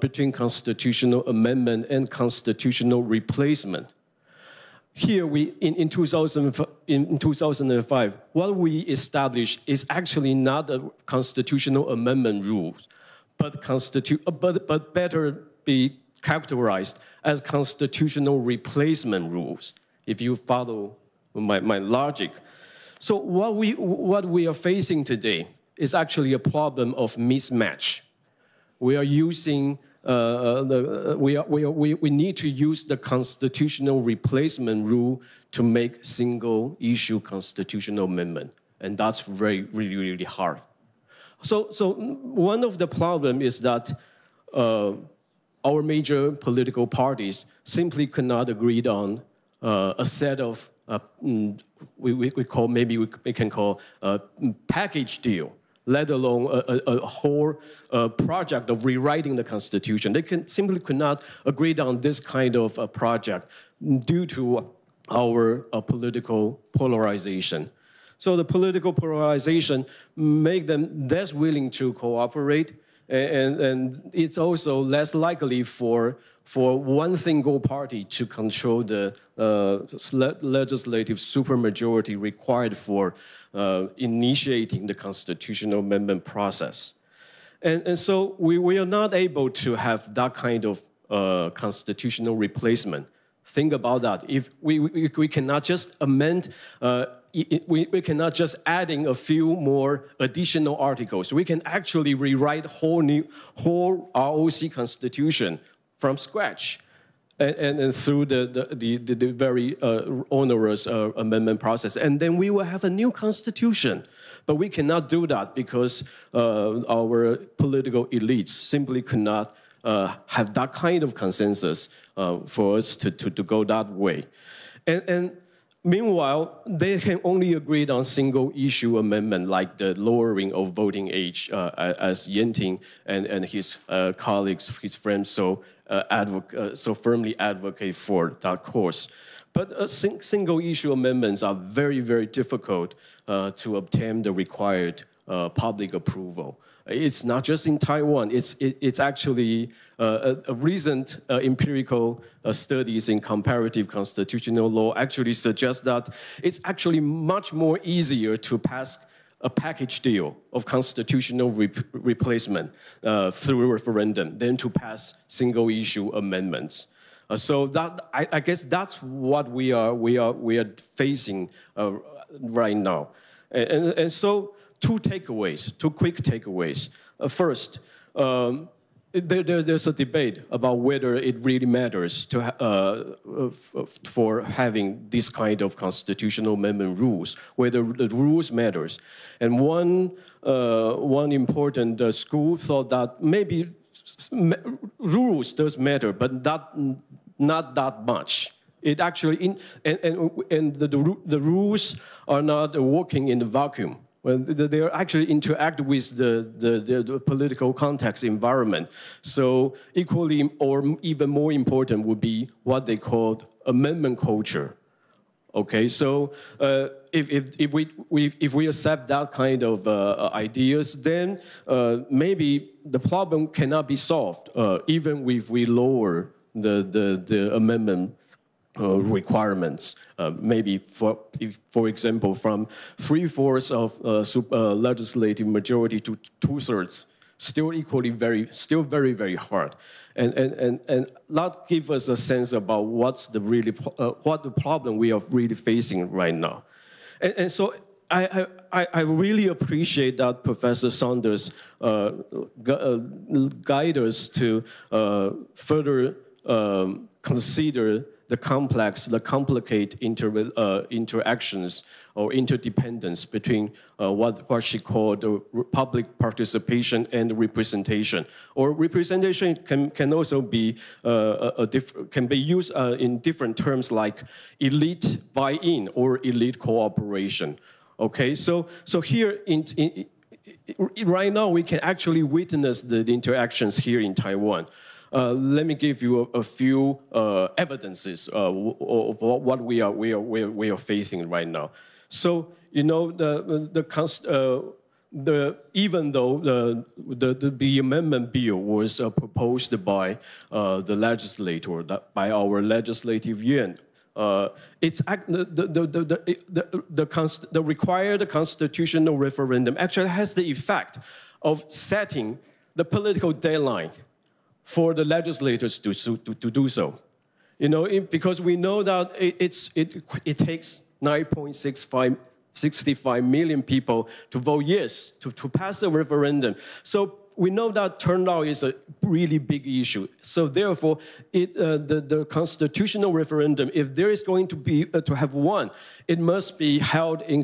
between constitutional amendment and constitutional replacement. Here, in 2005, what we established is actually not a constitutional amendment rule, but better be characterized as constitutional replacement rules, if you follow my logic. So what we are facing today is actually a problem of mismatch. We are using we need to use the constitutional replacement rule to make single-issue constitutional amendment, and that's really hard. So one of the problems is that our major political parties simply could not agree on a set of we can call a package deal, let alone a whole project of rewriting the Constitution. They simply could not agree on this kind of project due to our political polarization. So the political polarization make them less willing to cooperate, and it's also less likely for one single party to control the legislative supermajority required for initiating the constitutional amendment process. And so we are not able to have that kind of constitutional replacement. Think about that. If we cannot just amend, we cannot just adding a few more additional articles. We can actually rewrite whole ROC constitution from scratch, and through the very onerous amendment process. And then we will have a new constitution. But we cannot do that because our political elites simply could not have that kind of consensus for us to go that way. And meanwhile, they can only agree on single-issue amendment, like the lowering of voting age, as Yenting and his colleagues, his friends, so firmly advocate for that course. But single-issue amendments are very, very difficult to obtain the required public approval. It's not just in Taiwan. It's actually a recent empirical studies in comparative constitutional law actually suggest that it's actually much more easier to pass a package deal of constitutional replacement through a referendum than to pass single-issue amendments. So that I guess that's what we are facing right now, and so two quick takeaways. First, there's a debate about whether it really matters for having this kind of constitutional amendment rules, whether the rules matters. And one important school thought that maybe rules does matter, but not that much. It actually the rules are not working in the vacuum. When they actually interact with the political context environment. So equally or even more important would be what they call amendment culture. Okay, so if we accept that kind of ideas, then maybe the problem cannot be solved, even if we lower the amendment requirements. Maybe, for example, from 3/4 of legislative majority to 2/3, still very, very hard. And that gives us a sense about what the problem we are really facing right now. And so I really appreciate that Professor Saunders guide us to further consider the complicated interactions or interdependence between what she called public participation and representation. Or representation can also be can be used in different terms like elite buy-in or elite cooperation. Okay, so here right now we can actually witness the interactions here in Taiwan. Let me give you a few evidences of what we are facing right now. So you know even though the amendment bill was proposed by the legislator, by our legislative yuan, the required constitutional referendum actually has the effect of setting the political deadline for the legislators to do so. You know, because we know that it takes 9.65 million people to vote yes, to pass a referendum. So we know that turnout is a really big issue. So therefore, the constitutional referendum, if there is going to be to have one, it must be held in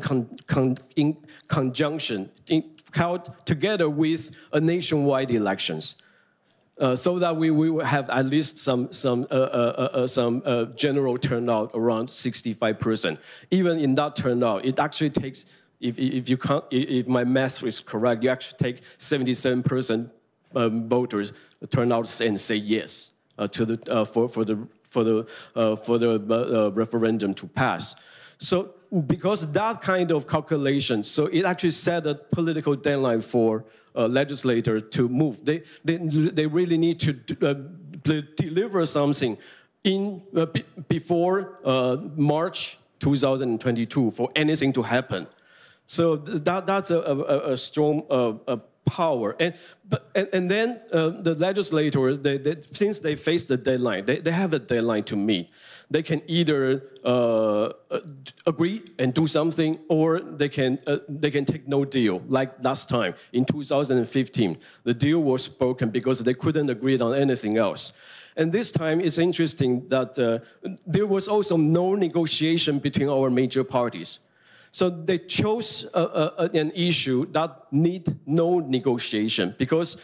conjunction, held together with a nationwide elections. So that we will have at least some general turnout around 65%. Even in that turnout, it actually takes, if my math is correct, you actually take 77% voters turnout and say yes to the for the referendum to pass. So because that kind of calculation, so it actually set a political deadline for legislator to move. They really need to deliver something in before March 2022 for anything to happen. So that's a strong power. And then the legislators, since they face the deadline, they have a deadline to meet. They can either agree and do something, or they can take no deal. Like last time in 2015, the deal was broken because they couldn't agree on anything else. And this time it's interesting that there was also no negotiation between our major parties. So they chose an issue that need no negotiation because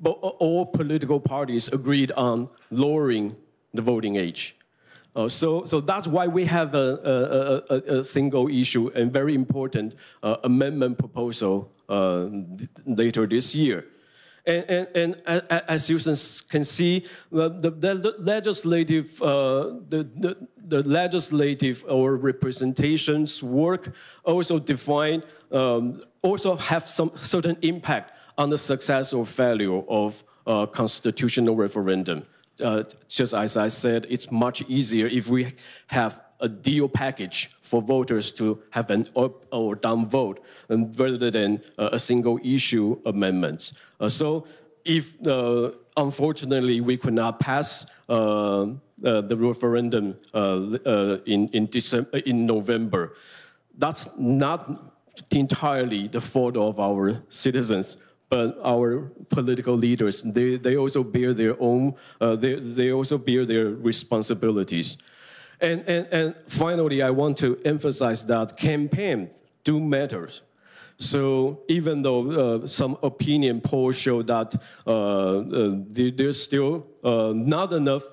all political parties agreed on lowering the voting age. So that's why we have a single issue and very important amendment proposal later this year. And as you can see, the legislative or representations work also define, also have some certain impact on the success or failure of constitutional referendum. Just as I said, it's much easier if we have a deal package for voters to have an up or down vote rather than a single issue amendments. So if unfortunately we could not pass the referendum in November, that's not entirely the fault of our citizens. But our political leaders, they also bear their own, they also bear their responsibilities. And finally, I want to emphasize that campaign do matter. So even though some opinion polls show that there's still not enough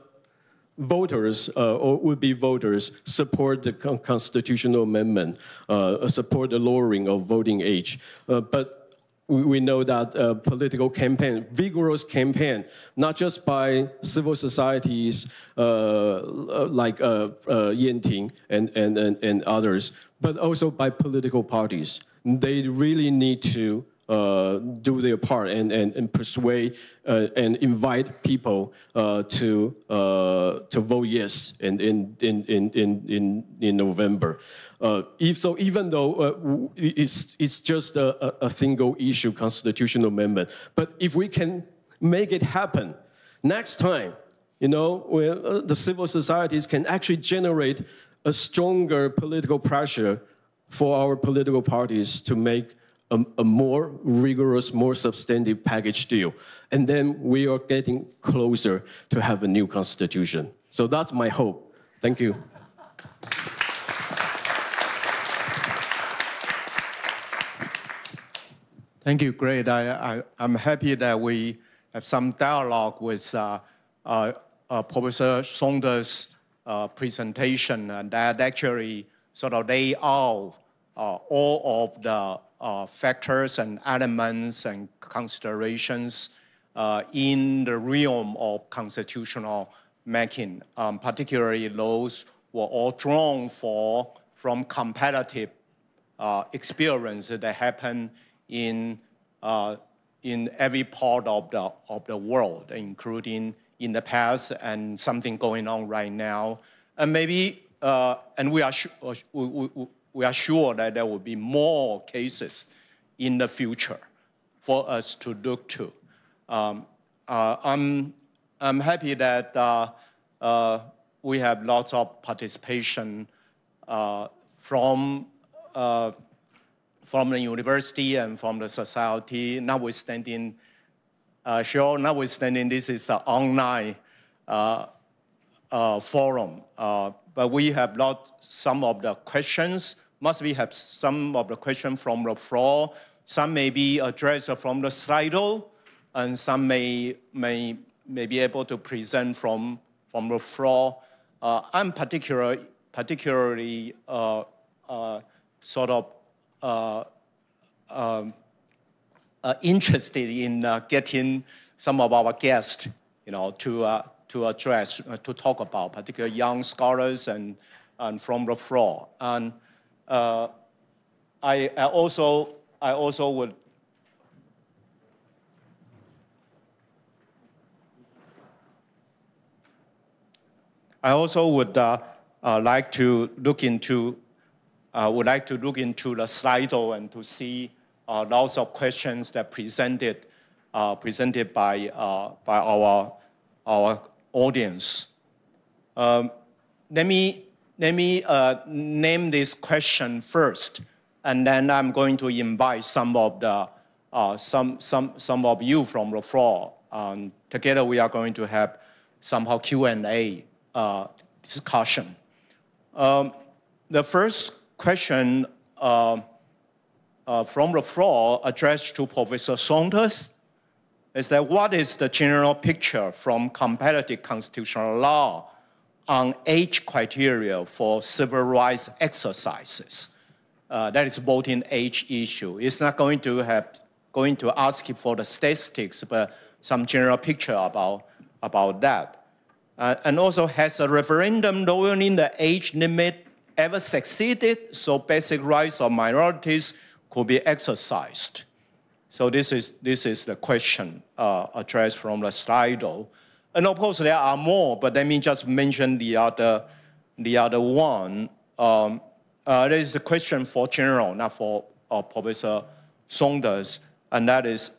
voters or would-be voters support the constitutional amendment, support the lowering of voting age. But we know that political campaign, vigorous campaign, not just by civil societies like Yan Ting and others, but also by political parties. They really need to do their part and persuade and invite people to vote yes in November. Even though it's just a single issue constitutional amendment, but if we can make it happen next time, the civil societies can actually generate a stronger political pressure for our political parties to make a more rigorous, more substantive package deal. And then we are getting closer to have a new constitution. So that's my hope. Thank you. Thank you, great. I'm happy that we have some dialogue with Professor Saunders' presentation, and that actually sort of lay out all of the factors and elements and considerations in the realm of constitutional making, particularly those were all drawn from competitive experience that happen in every part of the world, including in the past and something going on right now, and maybe and we are sure that there will be more cases in the future for us to look to. I'm happy that we have lots of participation from the university and from the society, notwithstanding, notwithstanding this is an online forum. But we have some of the questions, we have some of the questions from the floor, some may be addressed from the Slido, and some may be able to present from the floor. I'm particularly sort of interested in getting some of our guests, to address, to talk about, particularly young scholars and from the floor. And I also would like to look into the Slido and to see lots of questions that presented by our audience. Let me name this question first, and then I'm going to invite some of you from the floor. Together we are going to have somehow Q&A discussion. The first question from the floor addressed to Professor Saunders is that what is the general picture from comparative constitutional law on age criteria for civil rights exercises? That is voting age issue. It's not going to ask you for the statistics, but some general picture about that. And also, has a referendum lowering the age limit ever succeeded so basic rights of minorities could be exercised? So this is the question addressed from the Slido. And of course, there are more, but let me just mention the other one. There is a question for general, not for Professor Saunders, and that is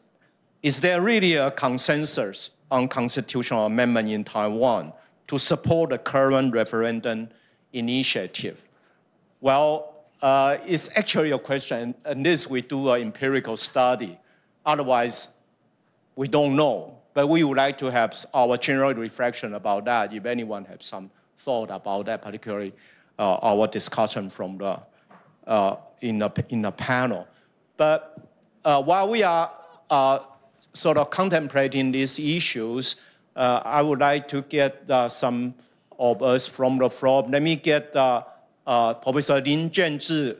there really a consensus on constitutional amendment in Taiwan to support the current referendum initiative? Well, it's actually a question, and this we do an empirical study. Otherwise, we don't know. But we would like to have our general reflection about that, if anyone has some thought about that, particularly our discussion from the in the panel. But while we are sort of contemplating these issues, I would like to get some of us from the floor. Let me get Professor Lin Zhenzhi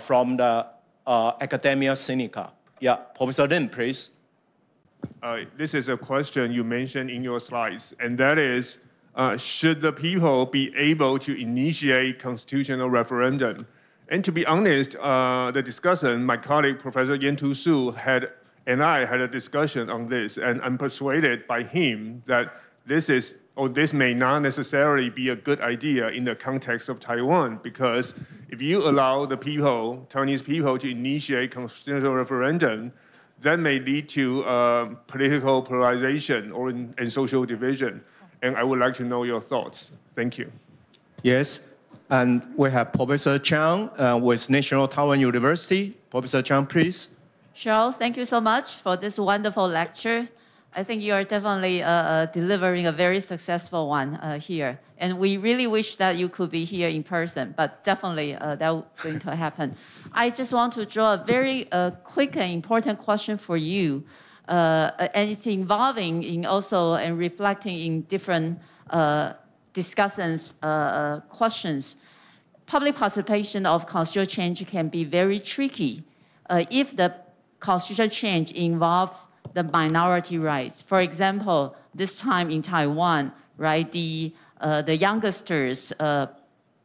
from the Academia Sinica. Yeah, Professor Lin, please. This is a question you mentioned in your slides, and that is, should the people be able to initiate constitutional referendum? And to be honest, the discussion, my colleague, Professor Yantu Su, and I had a discussion on this, and I'm persuaded by him that this may not necessarily be a good idea in the context of Taiwan, because if you allow the people, Taiwanese people, to initiate constitutional referendum, that may lead to political polarization and social division. And I would like to know your thoughts. Thank you. Yes, and we have Professor Chang with National Taiwan University. Professor Chang, please. Cheryl, thank you so much for this wonderful lecture. I think you are definitely delivering a very successful one here. And we really wish that you could be here in person, but definitely that's going to happen. I just want to draw a very quick and important question for you. And it's involving in also and reflecting in different discussions, questions. Public participation of constitutional change can be very tricky if the constitutional change involves the minority rights. For example, this time in Taiwan, right, the youngsters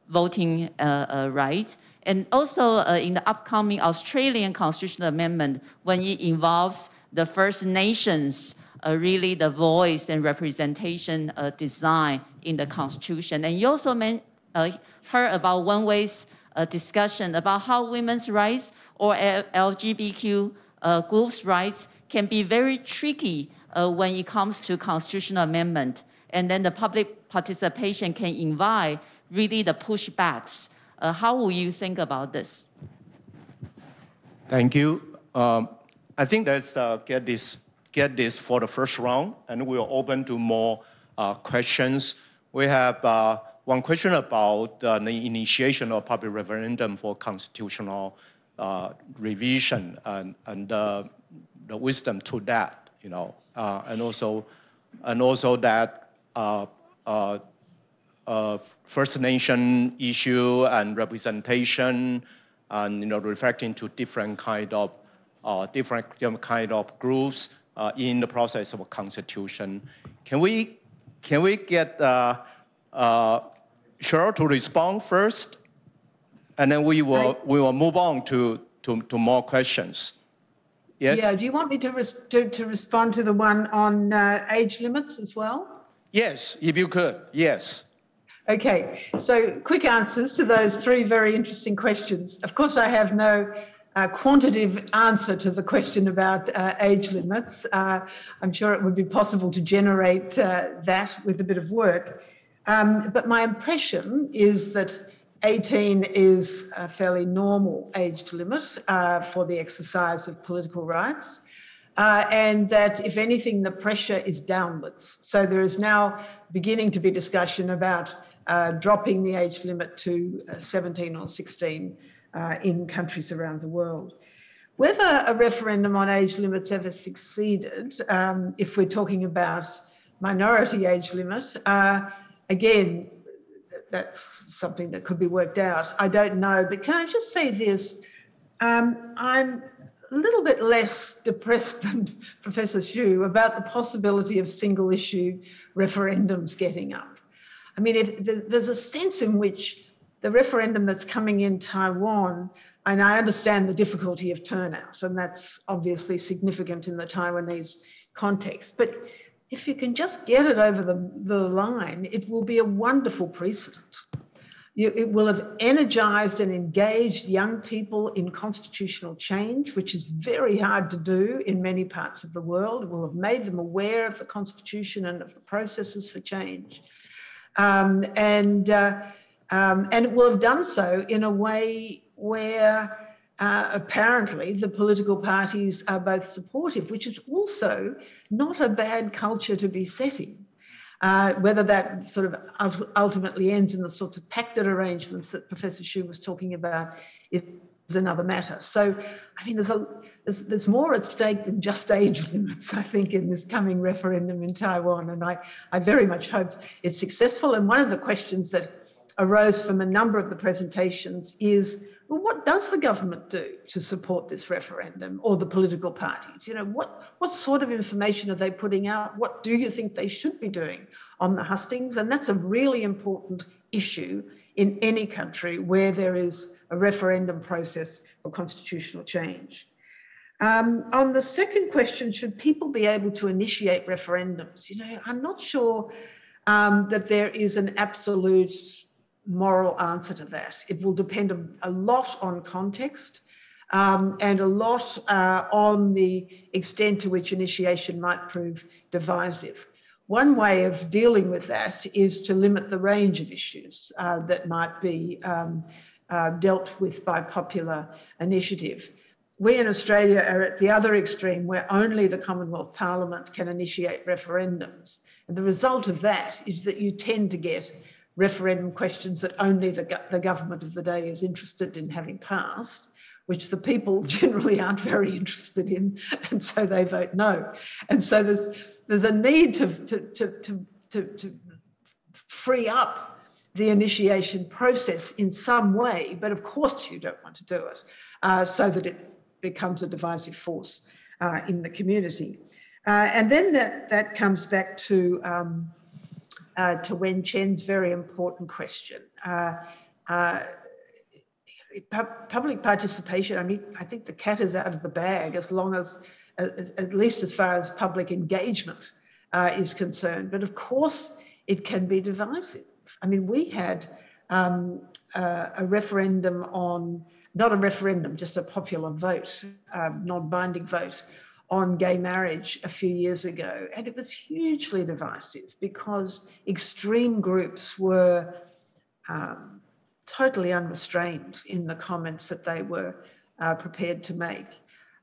voting right, and also in the upcoming Australian constitutional amendment, when it involves the First Nations, really the voice and representation design in the Constitution. And you also heard about One Way's discussion about how women's rights or LGBTQ groups' rights can be very tricky when it comes to constitutional amendment. And then the public participation can invite really the pushbacks. How will you think about this? Thank you. I think let's get this for the first round, and we'll open to more questions. We have one question about the initiation of public referendum for constitutional revision and the wisdom to that, you know, and also that First Nation issue and representation, and reflecting to different kind of groups in the process of a constitution. Can we get Cheryl to respond first, and then we will move on to more questions. Yes. Yeah. Do you want me to respond to the one on age limits as well? Yes, if you could. Yes. Okay. So quick answers to those three very interesting questions. Of course, I have no quantitative answer to the question about age limits. I'm sure it would be possible to generate that with a bit of work. But my impression is that 18 is a fairly normal age limit for the exercise of political rights, and that, if anything, the pressure is downwards. So there is now beginning to be discussion about dropping the age limit to 17 or 16 in countries around the world. Whether a referendum on age limits ever succeeded, if we're talking about minority age limit, again, that's something that could be worked out. I don't know, but can I just say this? I'm a little bit less depressed than Professor Xu about the possibility of single-issue referendums getting up. I mean, there's a sense in which the referendum that's coming in Taiwan, and I understand the difficulty of turnout, and that's obviously significant in the Taiwanese context, but if you can just get it over the line, it will be a wonderful precedent. It will have energized and engaged young people in constitutional change, which is very hard to do in many parts of the world. It will have made them aware of the Constitution and of the processes for change. And it will have done so in a way where apparently the political parties are both supportive, which is also not a bad culture to be setting. Whether that sort of ultimately ends in the sorts of pacted arrangements that Professor Xu was talking about is another matter. So, I mean, there's more at stake than just age limits, I think, in this coming referendum in Taiwan. And I very much hope it's successful. And one of the questions that arose from a number of the presentations is, well, what does the government do to support this referendum, or the political parties? You know, what sort of information are they putting out? What do you think they should be doing on the hustings? And that's a really important issue in any country where there is a referendum process for constitutional change. On the second question, should people be able to initiate referendums? You know, I'm not sure that there is an absolute moral answer to that. It will depend a lot on context and a lot on the extent to which initiation might prove divisive. One way of dealing with that is to limit the range of issues that might be dealt with by popular initiative. We in Australia are at the other extreme, where only the Commonwealth Parliament can initiate referendums. And the result of that is that you tend to get referendum questions that only the government of the day is interested in having passed, which the people generally aren't very interested in, and so they vote no. And so there's a need to free up the initiation process in some way, but of course you don't want to do it so that it becomes a divisive force in the community. And then that comes back to Wen Chen's very important question. Public participation, I mean, I think the cat is out of the bag as long as, at least as far as public engagement is concerned. But of course, it can be divisive. I mean, we had a referendum on, not a referendum, just a popular vote, non-binding vote on gay marriage a few years ago. And it was hugely divisive because extreme groups were totally unrestrained in the comments that they were prepared to make.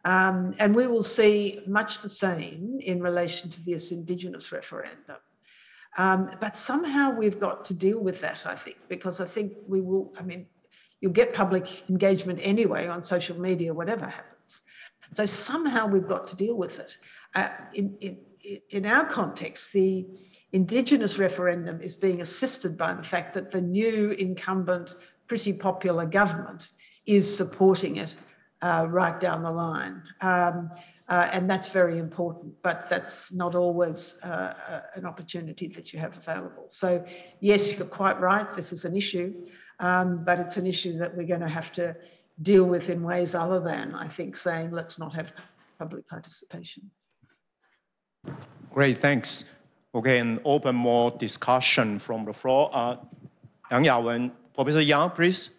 And we will see much the same in relation to this Indigenous referendum. But somehow we've got to deal with that, I think, because I think we will, I mean, you'll get public engagement anyway on social media, whatever happens. So somehow we've got to deal with it. In our context, the Indigenous referendum is being assisted by the fact that the new incumbent, pretty popular government is supporting it right down the line. And that's very important, but that's not always an opportunity that you have available. So yes, you're quite right, this is an issue, but it's an issue that we're going to have to deal with in ways other than, I think, saying let's not have public participation. Great, thanks. Okay, and open more discussion from the floor. Yang Yawen, Professor Yang, please.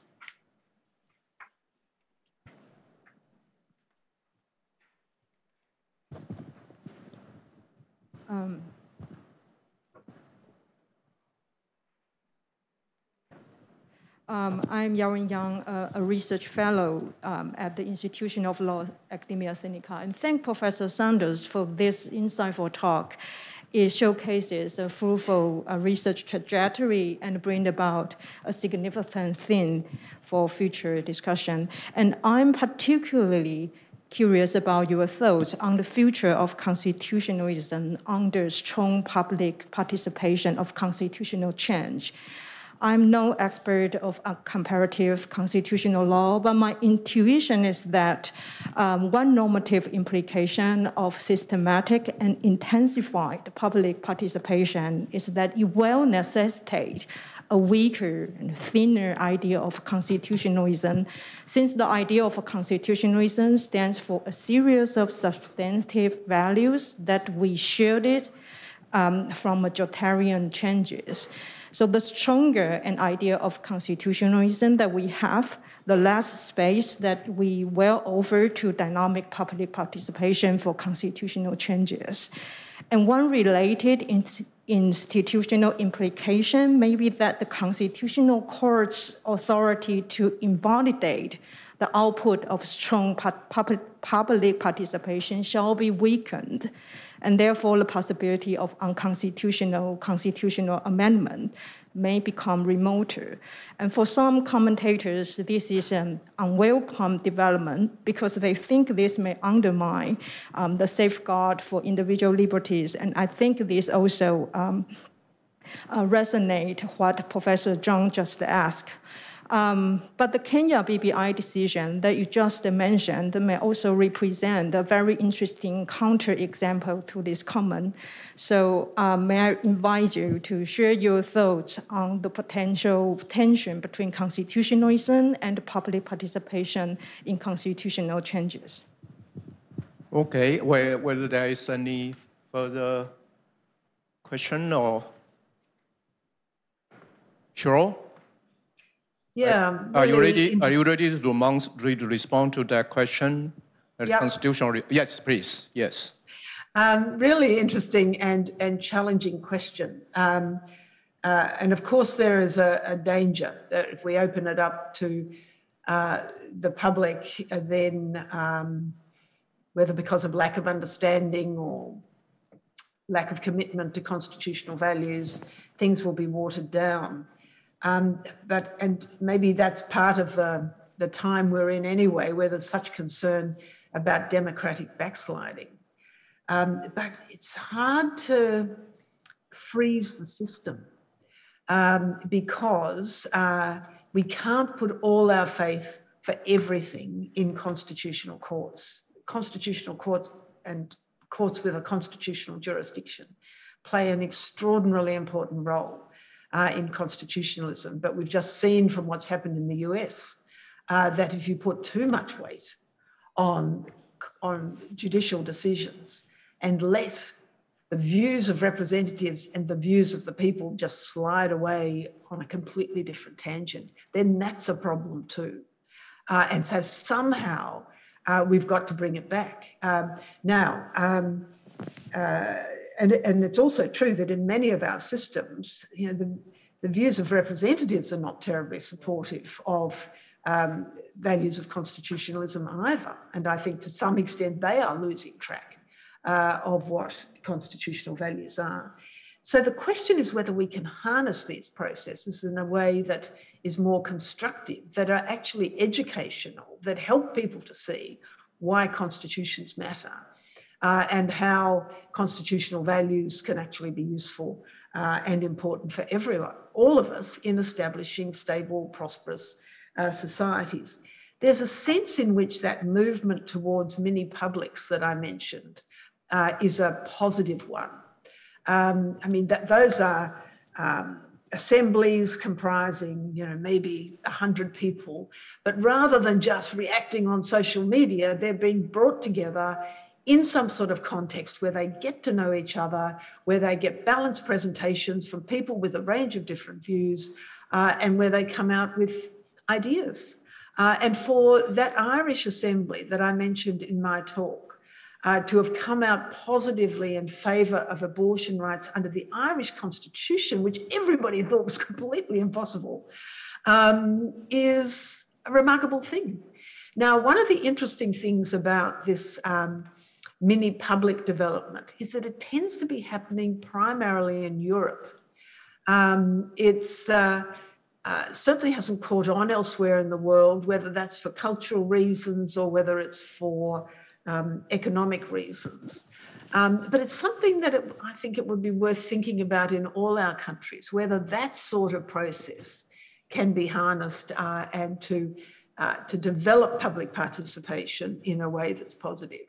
I'm Yawen Yang, a research fellow at the Institution of Law Academia Sinica, and thank Professor Saunders for this insightful talk. It showcases a fruitful research trajectory and bring about a significant theme for future discussion. And I'm particularly curious about your thoughts on the future of constitutionalism under strong public participation of constitutional change. I'm no expert of comparative constitutional law, but my intuition is that one normative implication of systematic and intensified public participation is that it will necessitate a weaker and thinner idea of constitutionalism, since the idea of constitutionalism stands for a series of substantive values that we shielded from majoritarian changes. So the stronger an idea of constitutionalism that we have, the less space that we will offer to dynamic public participation for constitutional changes. And one related institutional implication may be that the constitutional court's authority to invalidate the output of strong public participation shall be weakened, and therefore the possibility of unconstitutional constitutional amendment may become remoter. And for some commentators, this is an unwelcome development because they think this may undermine the safeguard for individual liberties. And I think this also resonate what Professor Zhang just asked. But the Kenya BBI decision that you just mentioned may also represent a very interesting counterexample to this comment. So may I invite you to share your thoughts on the potential tension between constitutionalism and public participation in constitutional changes? Okay, whether there is any further question or Cheryl? Yeah. Are you ready? Are you ready to respond to that question? Yep. Constitutional? Yes, please. Yes. Really interesting and challenging question. And of course, there is a danger that if we open it up to the public, then whether because of lack of understanding or lack of commitment to constitutional values, things will be watered down. And maybe that's part of the time we're in anyway, where there's such concern about democratic backsliding. But it's hard to freeze the system because we can't put all our faith for everything in constitutional courts. Constitutional courts and courts with a constitutional jurisdiction play an extraordinarily important role in constitutionalism. But we've just seen from what's happened in the US that if you put too much weight on judicial decisions and let the views of representatives and the views of the people just slide away on a completely different tangent, then that's a problem too. And so somehow we've got to bring it back. And it's also true that in many of our systems, you know, the views of representatives are not terribly supportive of values of constitutionalism either. And I think to some extent they are losing track of what constitutional values are. So the question is whether we can harness these processes in a way that is more constructive, that are actually educational, that help people to see why constitutions matter. And how constitutional values can actually be useful and important for everyone, all of us, in establishing stable, prosperous societies. There's a sense in which that movement towards mini publics that I mentioned is a positive one. I mean, those are assemblies comprising, you know, maybe 100 people, but rather than just reacting on social media, they're being brought together in some sort of context where they get to know each other, where they get balanced presentations from people with a range of different views, and where they come out with ideas. And for that Irish assembly that I mentioned in my talk, to have come out positively in favour of abortion rights under the Irish constitution, which everybody thought was completely impossible, is a remarkable thing. Now, one of the interesting things about this mini public development is that it tends to be happening primarily in Europe. It's certainly hasn't caught on elsewhere in the world, whether that's for cultural reasons or whether it's for economic reasons. But it's something that I think it would be worth thinking about in all our countries, whether that sort of process can be harnessed and to develop public participation in a way that's positive.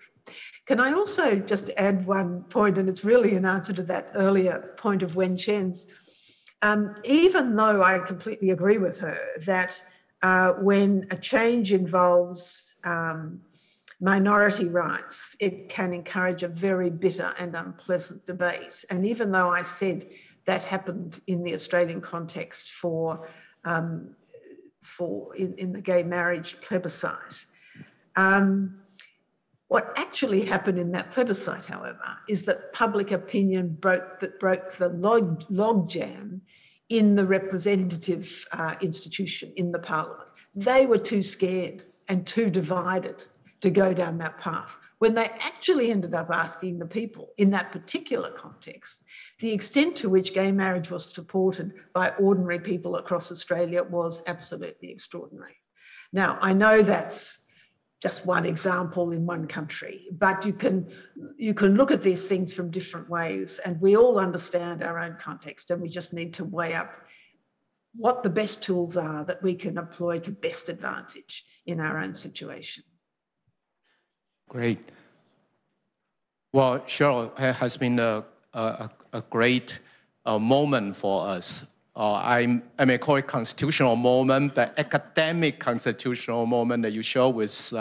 Can I also just add one point, and it's really an answer to that earlier point of Wen Chen's. Even though I completely agree with her that when a change involves minority rights, it can encourage a very bitter and unpleasant debate. And even though I said that happened in the Australian context in the gay marriage plebiscite, what actually happened in that plebiscite, however, is that public opinion broke the logjam in the representative institution, in the parliament. They were too scared and too divided to go down that path. When they actually ended up asking the people in that particular context the extent to which gay marriage was supported by ordinary people across Australia was absolutely extraordinary. Now, I know that's just one example in one country, but you can look at these things from different ways, and we all understand our own context, and we just need to weigh up what the best tools are that we can employ to best advantage in our own situation. Great. Well, Cheryl, it has been a great moment for us. I may call it constitutional moment, but academic constitutional moment that you show with,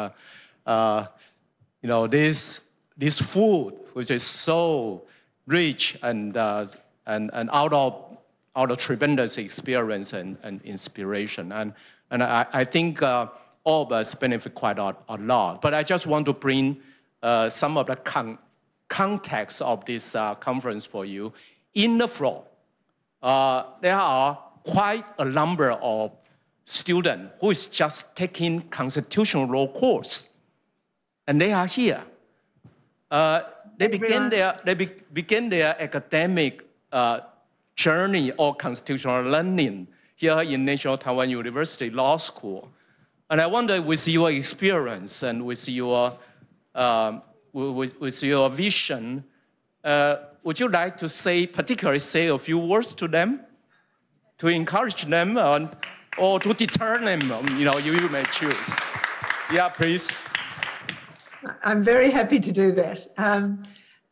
this food, which is so rich and out of tremendous experience and inspiration. And I think all of us benefit quite a lot. But I just want to bring some of the context of this conference for you. In the floor, there are quite a number of students who is just taking constitutional law course, and they are here. They begin their academic journey or constitutional learning here in National Taiwan University Law School. And I wonder, with your experience and with your vision, would you like to particularly say a few words to them, to encourage them, or to deter them? You may choose. Yeah, please. I'm very happy to do that.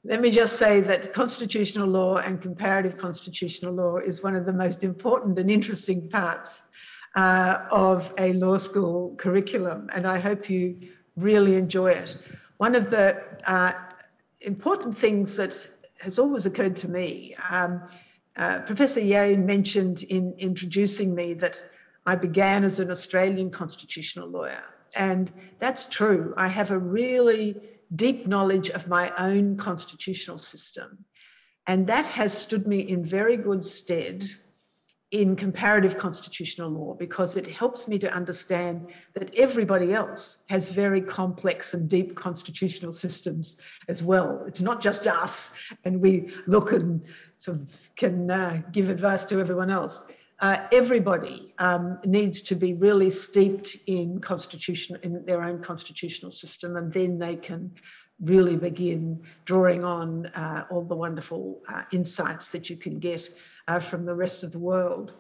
Let me just say that constitutional law and comparative constitutional law is one of the most important and interesting parts of a law school curriculum, and I hope you really enjoy it. One of the important things that has always occurred to me, Professor Ye mentioned in introducing me that I began as an Australian constitutional lawyer, and that's true. I have a really deep knowledge of my own constitutional system, and that has stood me in very good stead in comparative constitutional law, because it helps me to understand that everybody else has very complex and deep constitutional systems as well. It's not just us, and we look and sort of can give advice to everyone else. Everybody needs to be really steeped in their own constitutional system, and then they can really begin drawing on all the wonderful insights that you can get from the rest of the world.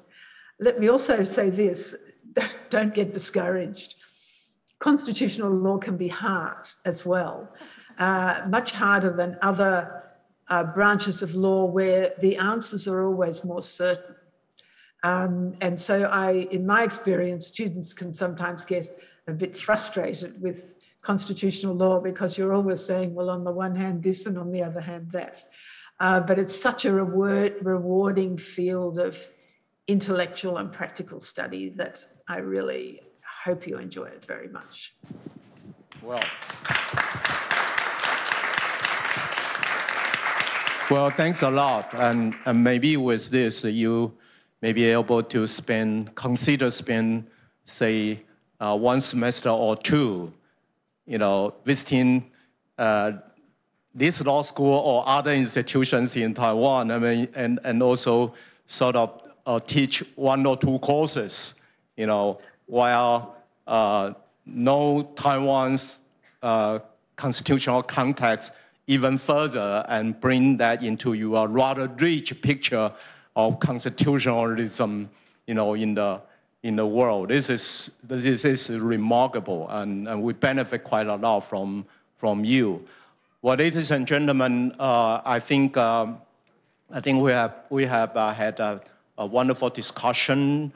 Let me also say this, don't get discouraged. Constitutional law can be hard as well, much harder than other branches of law where the answers are always more certain. And so in my experience, students can sometimes get a bit frustrated with constitutional law because you're always saying, well, on the one hand this and on the other hand that. But it's such a rewarding field of intellectual and practical study that I really hope you enjoy it very much. Well, thanks a lot. And maybe with this, you may be able to consider spend, say, one semester or two, visiting this law school or other institutions in Taiwan, and also sort of teach one or two courses, while know Taiwan's constitutional context even further and bring that into your rather rich picture of constitutionalism, in the world. This is remarkable, and we benefit quite a lot from you. Well, ladies and gentlemen, I think we have had a wonderful discussion,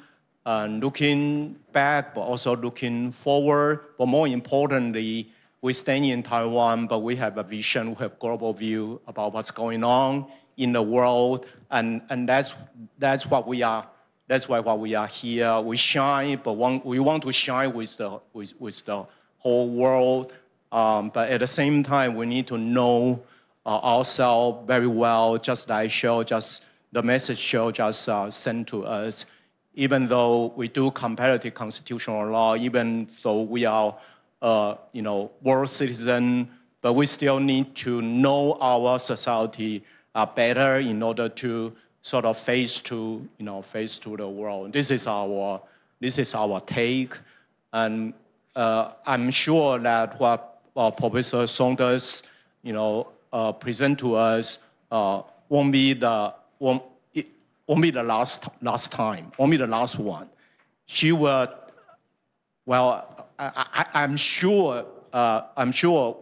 looking back, but also looking forward. But more importantly, we stand in Taiwan, but we have a vision, we have a global view about what's going on in the world, and that's what we are. That's why we are here. We shine, but we want to shine with the whole world. But at the same time, we need to know ourselves very well, just like the message Cheryl just sent to us. Even though we do comparative constitutional law, even though we are, world citizen, but we still need to know our society better in order to sort of face to the world. This is our take, and I'm sure that what Professor Saunders, present to us won't be the last time, won't be the last one. She will. Well, I'm sure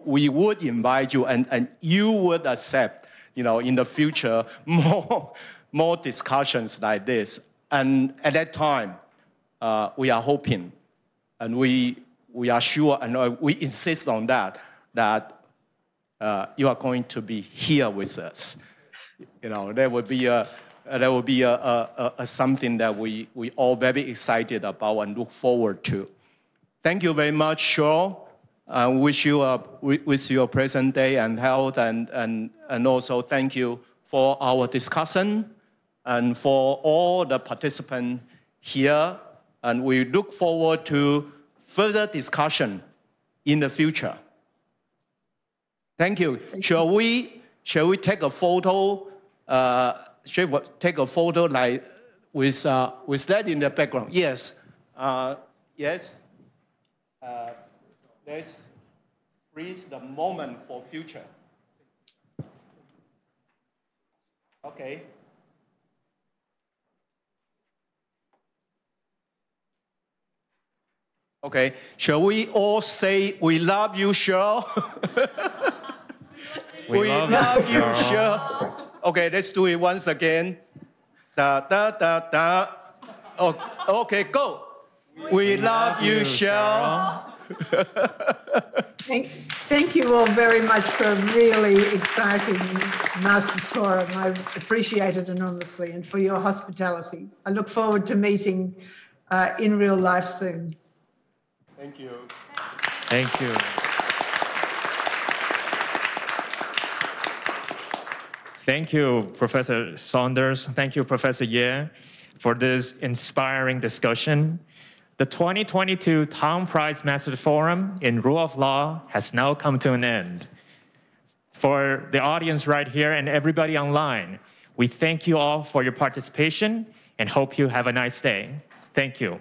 we would invite you, and you would accept, in the future, more discussions like this. And at that time, we are hoping, and we are sure, and we insist on that you are going to be here with us. There will be something that we all very excited about and look forward to. Thank you very much, Cheryl. I wish you your present day and health, and also thank you for our discussion and for all the participants here. And we look forward to further discussion in the future. Thank you. Shall we take a photo? Shall we take a photo like with that in the background? Yes. Yes. Let's freeze the moment for future. Okay. Okay. Shall we all say we love you, Cheryl? we love you, Cheryl. Okay, let's do it once again. Da da da da. Okay, go. We love you, Cheryl. Thank you all very much for a really exciting Masters Forum. I appreciate it enormously, and for your hospitality. I look forward to meeting in real life soon. Thank you. Thank you. Thank you, Professor Saunders. Thank you, Professor Ye, for this inspiring discussion. The 2022 Tang Prize Masters Forum in Rule of Law has now come to an end. For the audience right here and everybody online, we thank you all for your participation and hope you have a nice day. Thank you.